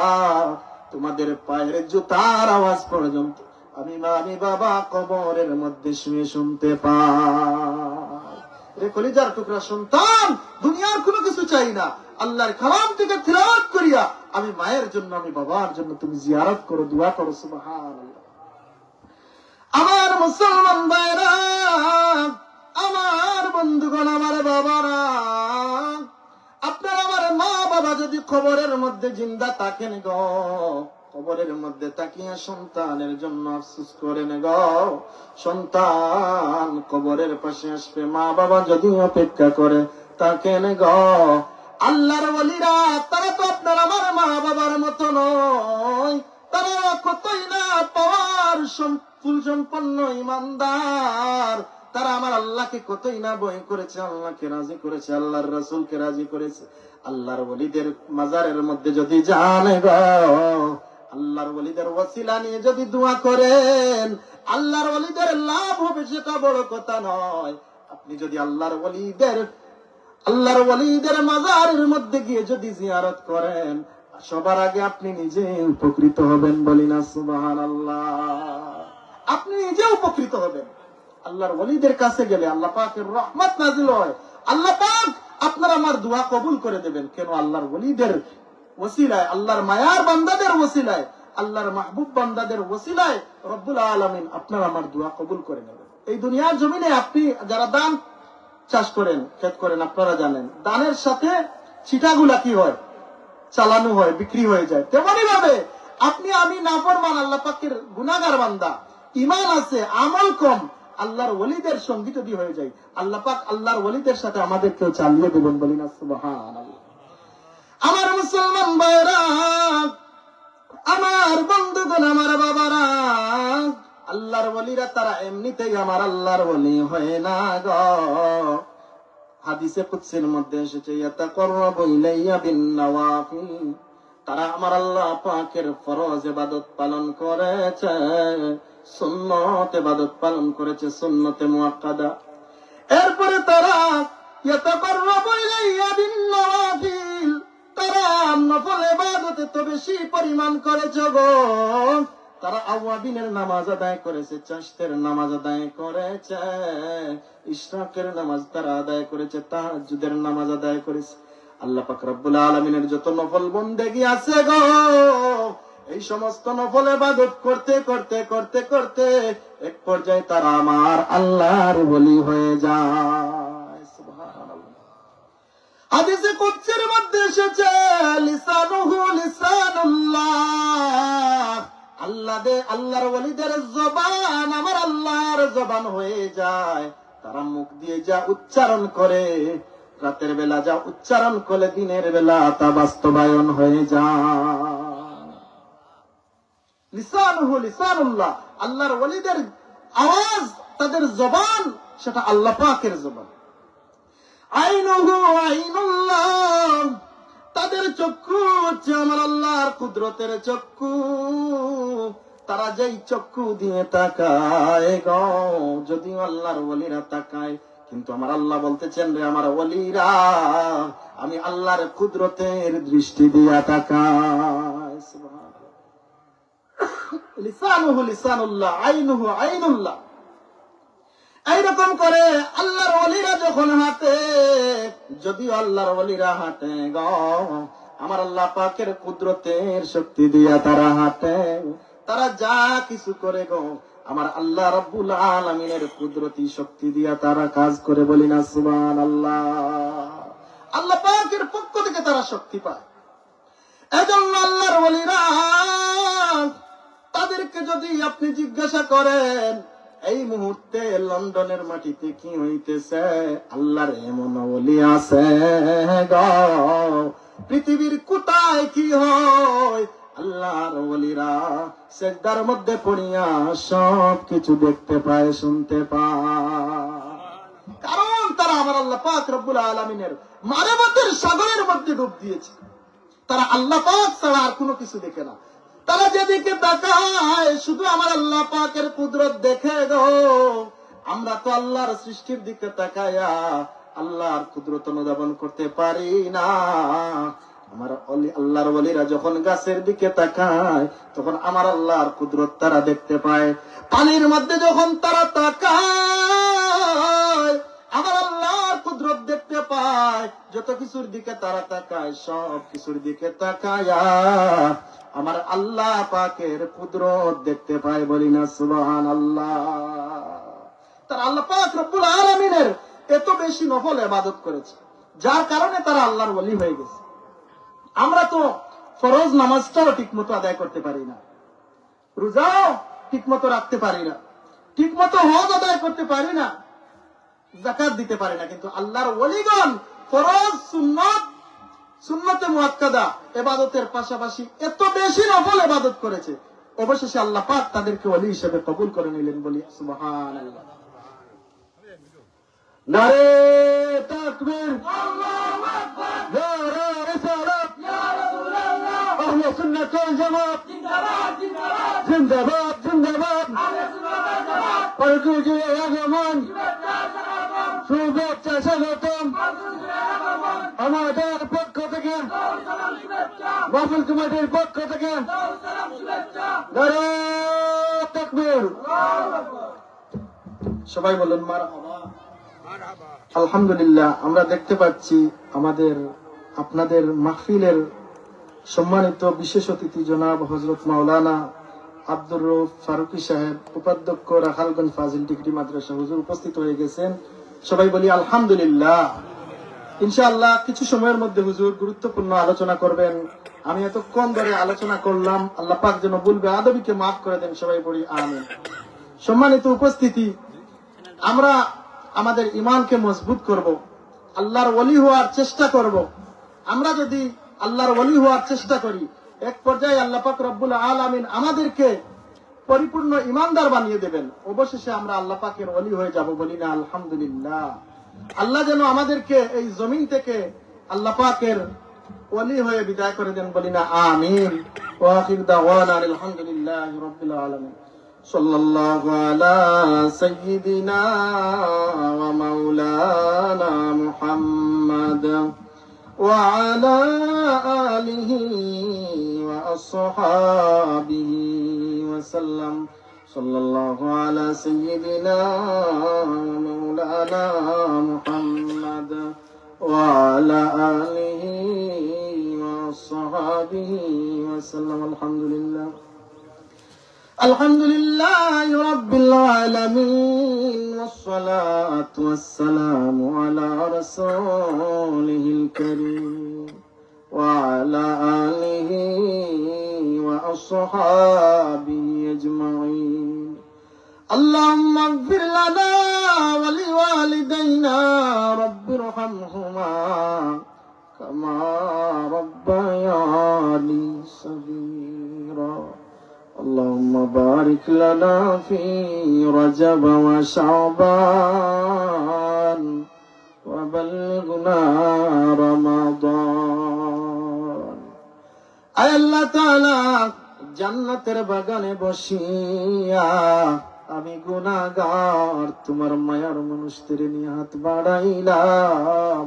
তোমাদের পায়ের জুতার আওয়াজ পর্যন্ত আমি মা, আমি বাবা কবরের মধ্যে শুয়ে শুনতে পাই। রে কলিজার টুকরা সন্তান, দুনিয়ার কোনো কিছু চাই না, আল্লাহর কালাম থেকে তিলাওয়াত করিয়া আমি মায়ের জন্য, আমি বাবার জন্য তুমি জিয়ারত করো, দোয়া করো। সুবহানাল্লাহ। আমার মুসলমান ভাইরা, আমার বন্ধুগণ, আমার বাবারা, আপনার আমার মা বাবা যদি কবরের মধ্যে জিন্দা থাকেন গো, কবরের মধ্যে তাকিয়া সন্তানের জন্য আফসোস করেন গো। সন্তান কবরের পাশে আসবে, মা বাবা যদি অপেক্ষা করে থাকেন গো। আল্লাহর ওলিরা, তারা তো আপনার আমার মা বাবার মতো নয়, তারা কতই না পাওয়ার ফুল সম্পন্ন ইমানদার, তারা আমার আল্লাহকে কতই না ভয় করেছে, আল্লাহকে রাজি করেছে, আল্লাহর রাসূলকে রাজি করেছে। আল্লাহর ওলিদের মাজারের মধ্যে যদি যান গো, আল্লাহর ওলিদের ওসিলা নিয়ে যদি দোয়া করেন, আল্লাহর ওলিদের লাভ হবে, সেটা বড় কথা নয়। আপনি যদি আল্লাহর ওলিদের মাজারের মধ্যে গিয়ে যদি জিয়ারত করেন, সবার আগে আপনি নিজে উপকৃত হবেন, বলি না সুবহানাল্লাহ। আপনি নিজে উপকৃত হবেন। আল্লাহর ওলিদের কাছে গেলে আল্লাহ পাকের রহমত নাজিল হয়, আল্লাহ পাক আপনার আমার দোয়া কবুল করে দেবেন। কেন? আল্লাহর ওলিদের ওসিলায়, আল্লাহর মায়ার বান্দাদের ওসিলায়, আল্লাহর মাহবুব বান্দাদের ওসিলায় রব্বুল আলামিন আপনার আমার দোয়া কবুল করে নেবেন। এই দুনিয়ার জমিনে আপনি যারা দান চাষ করেন, ক্ষেত করেন, আপনারা জানেন দানের সাথে ছিটাগুলা কি হয়, চালানো হয়, বিক্রি হয়ে যায়। তেমনি ভাবে আপনি আমি নাফরমান, আল্লাহ পাকের গুনাহগার বান্দা, ইমান আছে, আমল কম, আল্লাহর ওলিদের সঙ্গী যদি হয়ে যায়, আল্লাহ পাক আল্লাহর ওলিদের সাথে আমাদেরকেও চালিয়ে দেবেন, বলি না সুবহানাল্লাহ। আমার মুসলমান ভাইরা, আমার বন্ধুগণ, আমার বাবারা, আল্লাহর ওলিরা তারা এমনিতেই আমার আল্লাহর ওলি হয় না গো। হাদিসে কুদসির মধ্যে এসেছে, ইয়াতাকাররাবু ইলাইয়া বিন-নওয়াফিল, তারা আমার আল্লাহ পাকের ফরজ ইবাদত পালন করেছে, সুন্নত ইবাদত পালন করেছে, সুন্নতে মুআক্কাদা। এরপরে তারা ইয়াতাকাররাবু ইলাইয়া বিন-নওয়াফিল, তারা নফল ইবাদত তো বেশি পরিমাণ করেছে গো। তারা আওয়াবিনের নামাজ আদায় করেছে, চাশতের নামাজ আদায় করেছে, ইশরাকের নামাজ তারা আদায় করেছে, তাহাজ্জুদের নামাজ আদায় করেছে। আল্লাহ পাক রব্বুল আলামিনের যত নফল বন্দেগী আছে গো, এই সমস্ত নফল ইবাদত করতে করতে করতে করতে এক পর্যায়ে তারা আমার আল্লাহর ওলি হয়ে যায়। সুবহানাল্লাহ। হাদিসে কুদসির মধ্যে এসেছে, লিসানুহু লিসানুল্লাহ, আল্লাহর ওলিদের জবান আমার আল্লাহর জবান হয়ে যায়। তারা মুখ দিয়ে যা উচ্চারণ করে, রাতের বেলা যা উচ্চারণ করে, দিনের বেলা তা বাস্তবায়ন হয়ে যায়। লিসানুহু লিসানুল্লাহ, আল্লাহর ওলিদের আওয়াজ, তাদের জবান, সেটা আল্লাহ পাকের জবান। আইনুহু আইনুল্লাহ, তাদের চক্ষু হচ্ছে আমার আল্লাহর কুদরতের চক্ষু। তারা যেই চক্ষু দিয়ে তাকায় গো, যদিও আল্লাহর ওলিরা তাকায়, কিন্তু আমার আল্লাহ বলতেছেন, রে আমার ওলিরা, আমি আল্লাহর কুদরতের দৃষ্টি দিয়া তাকাই। সুবহানাল্লাহ। লিসানুহু লিসানুল্লাহ, আইনুহু আইনুল্লাহ। এইরকম করে আল্লাহর ওলিরা যখন হাঁটে, যদিও আল্লাহর ওলিরা হাঁটে গো, আমার আল্লাহ পাকের কুদরতের শক্তি দিয়া তারা হাঁটে, তারা যা কিছু করে গো, আমার আল্লাহ রাব্বুল আলামিনের কুদরতি শক্তি দিয়া তারা কাজ করে, বলি না সুবহানাল্লাহ। আল্লাহ পাকের পক্ষ থেকে তারা শক্তি পায়। এজন্য আল্লাহর ওলিরা, তাদেরকে যদি আপনি জিজ্ঞাসা করেন, এই মুহূর্তে লন্ডনের মাটিতে কি হইতেছে, আল্লাহর এমন ওলি আছে গো, পৃথিবীর কোথায় কি হয়, আল্লাহর ওলিরা সিজদার মধ্যে পড়িয়া সব কিছু দেখতে পায়, শুনতে পায়। কারণ তারা আমার আল্লাহ পাক রব্বুল আলামিনের মানবতের সাগরের মধ্যে ডুব দিয়েছে। তারা আল্লাহ পাক ছাড়া আর কোনো কিছু দেখে না। তারা যেদিকে তাকায় শুধু আমার আল্লাহ পাকের কুদরত দেখে গো। আমরা তো আল্লাহর সৃষ্টির দিকে তাকায়া আল্লাহর কুদরত অনুধাবন করতে পারি না। আমার আল্লাহর ওলিরা যখন গাছের দিকে তাকায়, তখন আমার আল্লাহর কুদরত তারা দেখতে পায়। পানির মধ্যে যখন তারা তাকায়, আমার আল্লাহর কুদরত দেখতে পায়। যত কিছুর দিকে তারা তাকায়, সব কিছুর দিকে তাকায়া আমার আল্লাহ পাকের কুদরত দেখতে পায়, বলি না সুবহানাল্লাহ। তারা আল্লাহ পাক রব্বুল আলামিনের এত বেশি নফল ইবাদত করেছে, যার কারণে তারা আল্লাহর ওলি হয়ে গেছে। আমরা তো ফরজ নামাজটাও ঠিক মতো আদায় করতে পারি না, রোজাও ঠিক মতো রাখতে পারি না, ঠিক মতো হজ আদায় করতে পারি না, যাকাত দিতে পারি না। কিন্তু আল্লাহর ওলিগণ ফরজ, সুন্নত, সুন্নতে মুআক্কাদা ইবাদতের পাশাপাশি এত বেশি নফল ইবাদত করেছে, অবশেষে আল্লাহ পাক তাদেরকে ওলি হিসেবে কবুল করে নিলেন, বলি সুবহানাল্লাহ। নারে তাকবীর, আল্লাহু আকবার, নারে রিসালাত, ইয়া রাসূলুল্লাহ, আহলে সুন্নাত ওয়াল জামাত জিন্দাবাদ, জিন্দাবাদ, জিন্দাবাদ, জিন্দাবাদ, আহলে সুন্নাত ওয়াল জামাত পরকুজি আগমন, শুভেচ্ছা স্বাগতম আমাদের পক্ষ থেকে, মাহফিল কমিটির পক্ষ থেকে নারে তাকবীর। সবাই বলেন মারহাবা। আলহামদুলিল্লাহ, আমরা দেখতে পাচ্ছি আমাদের আপনাদের মাহফিলের সম্মানিত বিশেষ অতিথি জনাব হযরত মাওলানা আব্দুর রউফ ফারুকী সাহেব, উপাধ্যক্ষ রাখালগঞ্জ ফাজিল ডিগ্রি মাদ্রাসা, হুজুর উপস্থিত হয়ে গেছেন। সবাই বলি আলহামদুলিল্লাহ। ইনশাআল্লাহ কিছু সময়ের মধ্যে হুজুর গুরুত্বপূর্ণ আলোচনা করবেন। আমি এতক্ষণ ধরে আলোচনা করলাম, আল্লাহ পাক যেন ভুল বেয়াদবিকে মাফ করে দেন। সবাই বলি আমিন। সম্মানিত উপস্থিতি, আমরা আমাদের ঈমানকে মজবুত করব, আল্লাহর ওলি হওয়ার চেষ্টা করব। আমরা যদি আল্লাহর ওলি হওয়ার চেষ্টা করি, এক পর্যায়ে আল্লাহ পাক রব্বুল আলামিন আমাদেরকে পরিপূর্ণ ঈমানদার বানিয়ে দেবেন। অবশেষে আমরা আল্লাহ পাকের ওলি হয়ে যাব, বলি না আলহামদুলিল্লাহ। আল্লাহ যেন আমাদেরকে এই জমিন থেকে আল্লাহ পাকের ওলি হয়ে বিদায় করে দেন, বলি না আমিন। ওয়া আখিরু দাওয়ানা আলহামদুলিল্লাহি রাব্বিল আলামিন। সাল্লাল্লাহু আলা সাইয়্যিদিনা ওয়া মাওলানা মুহাম্মাদ ওয়া আলা আলিহি ওয়া আসহাবিহি ওয়া সাল্লাম। সাল্লাল্লাহু আলা সাইয়্যিদিনা ওয়া মাওলানা মুহাম্মাদ ওয়া আলা আলিহি ওয়া আসহাবিহি ওয়া সাল্লাম। আলহামদুলিল্লাহ আলহামদুলিল্লাহি রাব্বিল আলামিন ওয়াসসালাতু ওয়াসসালামু আলা রাসূলিহিল কারীম ওয়া আলা আলিহি ওয়া আসহাবিহি আজমাইন। আল্লাহুম্মা ইগফির লানা ওয়া লিওয়ালিদাইনা রাব্বিরহামহুমা কামা রাব্বায়ানি সাগীরা। اللهم بارك لنا في رجب وشعبان وبلغنا رمضان। আয় আল্লাহ তাআলা, জান্নাতের বাগানে বসিয়া আমি গুনাহগার তোমার মায়ার মানুষদের নিয়ে হাত বাড়াইলাম।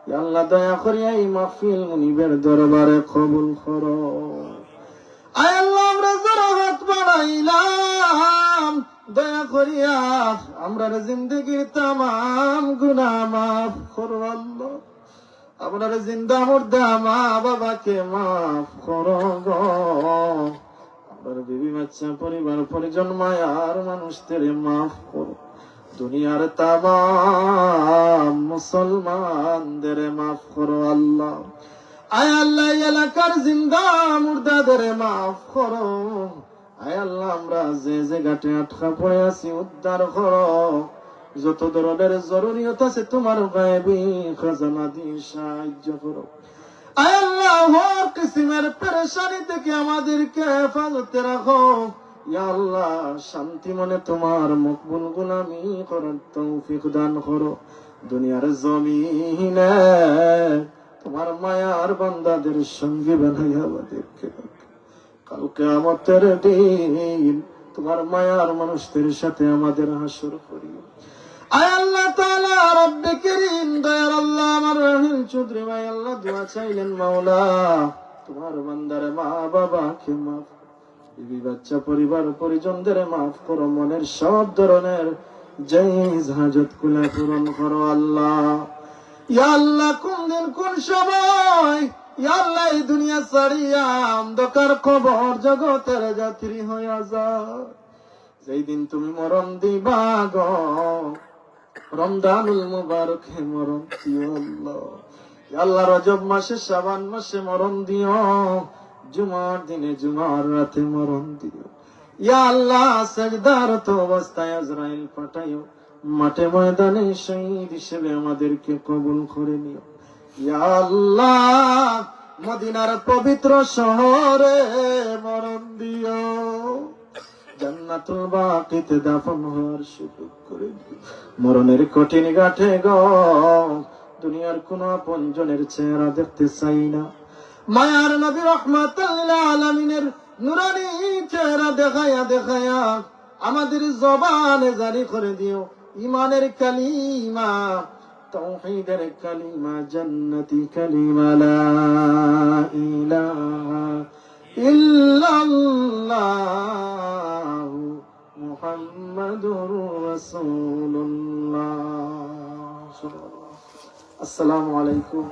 ইয়া আল্লাহ, দয়া করে এই মাহফিল মুনিবের দরবারে কবুল করো। আয় আল্লাহ, আমরা যারা হাত বাড়াইলাম, দয়া করিয়া আমরা জিন্দগির তামাম গুনাহ মাফ করো আল্লাহ। আপনার জিন্দা মুর্দা মা বাবাকে মাফ করো গো। আপনার বিবি বাচ্চা পরিবার পরিজন মায়ার মানুষদের মাফ করো। দুনিয়ার তামাম মুসলমানদের মাফ করো আল্লাহ। আয় আল্লাহ, এলাকার জিন্দা মুর্দাদের মাফ করো। আয় আল্লাহ, আমরা যে জায়গাতে আটকা পড়ে আছি উদ্ধার করো। যত ধরনের জরুরিয়ত আছে তোমার গায়েবী খাজানা দিয়ে সাহায্য করো। আয় আল্লাহ, হর কিসিমের পেরেশানি থেকে আমাদেরকে হেফাজতে রাখো। ইয়া আল্লাহ, শান্তি মনে তোমার মকবুল গোলামি করার তৌফিক দান করো। দুনিয়ার জমিনে তোমার মায়ার বান্দাদের সঙ্গে বানাইয়া আমাদেরকে কাল কিয়ামতের দিন তোমার মায়ার মানুষদের সাথে আমাদের হাসর করিও। আয় আল্লাহ তাআলা, রব্বে করিম, দয়ার আল্লাহ, আমার রহিম চৌধুরী ভাই আল্লাহ দোয়া চাইলেন, মাওলা তোমার বান্দার মা বাবাকে মাফ, বিবি বাচ্চা পরিবার পরিজনদের মাফ করো। মনের সব ধরনের জায়েজ হাজত গুলা পূরণ করো আল্লাহ। ইয়া আল্লাহ, কোন দিন কোন সময় ইয়া আল্লাহ এই দুনিয়া ছাড়িয়া অন্ধকার কবর জগতের যাত্রী হইয়া যায়, যেই দিন তুমি মরণ দিবা গো, রমজানুল মুবারকে মরণ দিও আল্লাহ। ইয়া আল্লাহ, রজব মাসে শাবান মাসে মরণ দিও, জুমার দিনে জুমার রাতে মরণ দিও। ইয়া আল্লাহ, সাজদারত অবস্থায় আজরাইল পাঠাইও, মাঠে ময়দানে শহীদ হিসেবে আমাদেরকে কবুল করে নিও। ইয়া আল্লাহ, মদিনার পবিত্র শহরে মরণ দিও, জান্নাতুল বাকিতে দাফন হওয়ার সুযোগ করে দিও। মরণের কঠিন ঘাটে গো, দুনিয়ার কোন আপনজনের চেহারা দেখতে চাই না, মায়ার নবী রাহমাতুল লিল আলামিনের নুরানি চেহারা দেখায়া দেখায়া আমাদের জবানে জারি করে দিও ঈমানের কালিমা, তাওহীদের কালিমা, জান্নাতি কালিমা, লা ইলাহা ইল্লাল্লাহ মুহাম্মাদুর রাসূলুল্লাহ। আসসালামু আলাইকুম।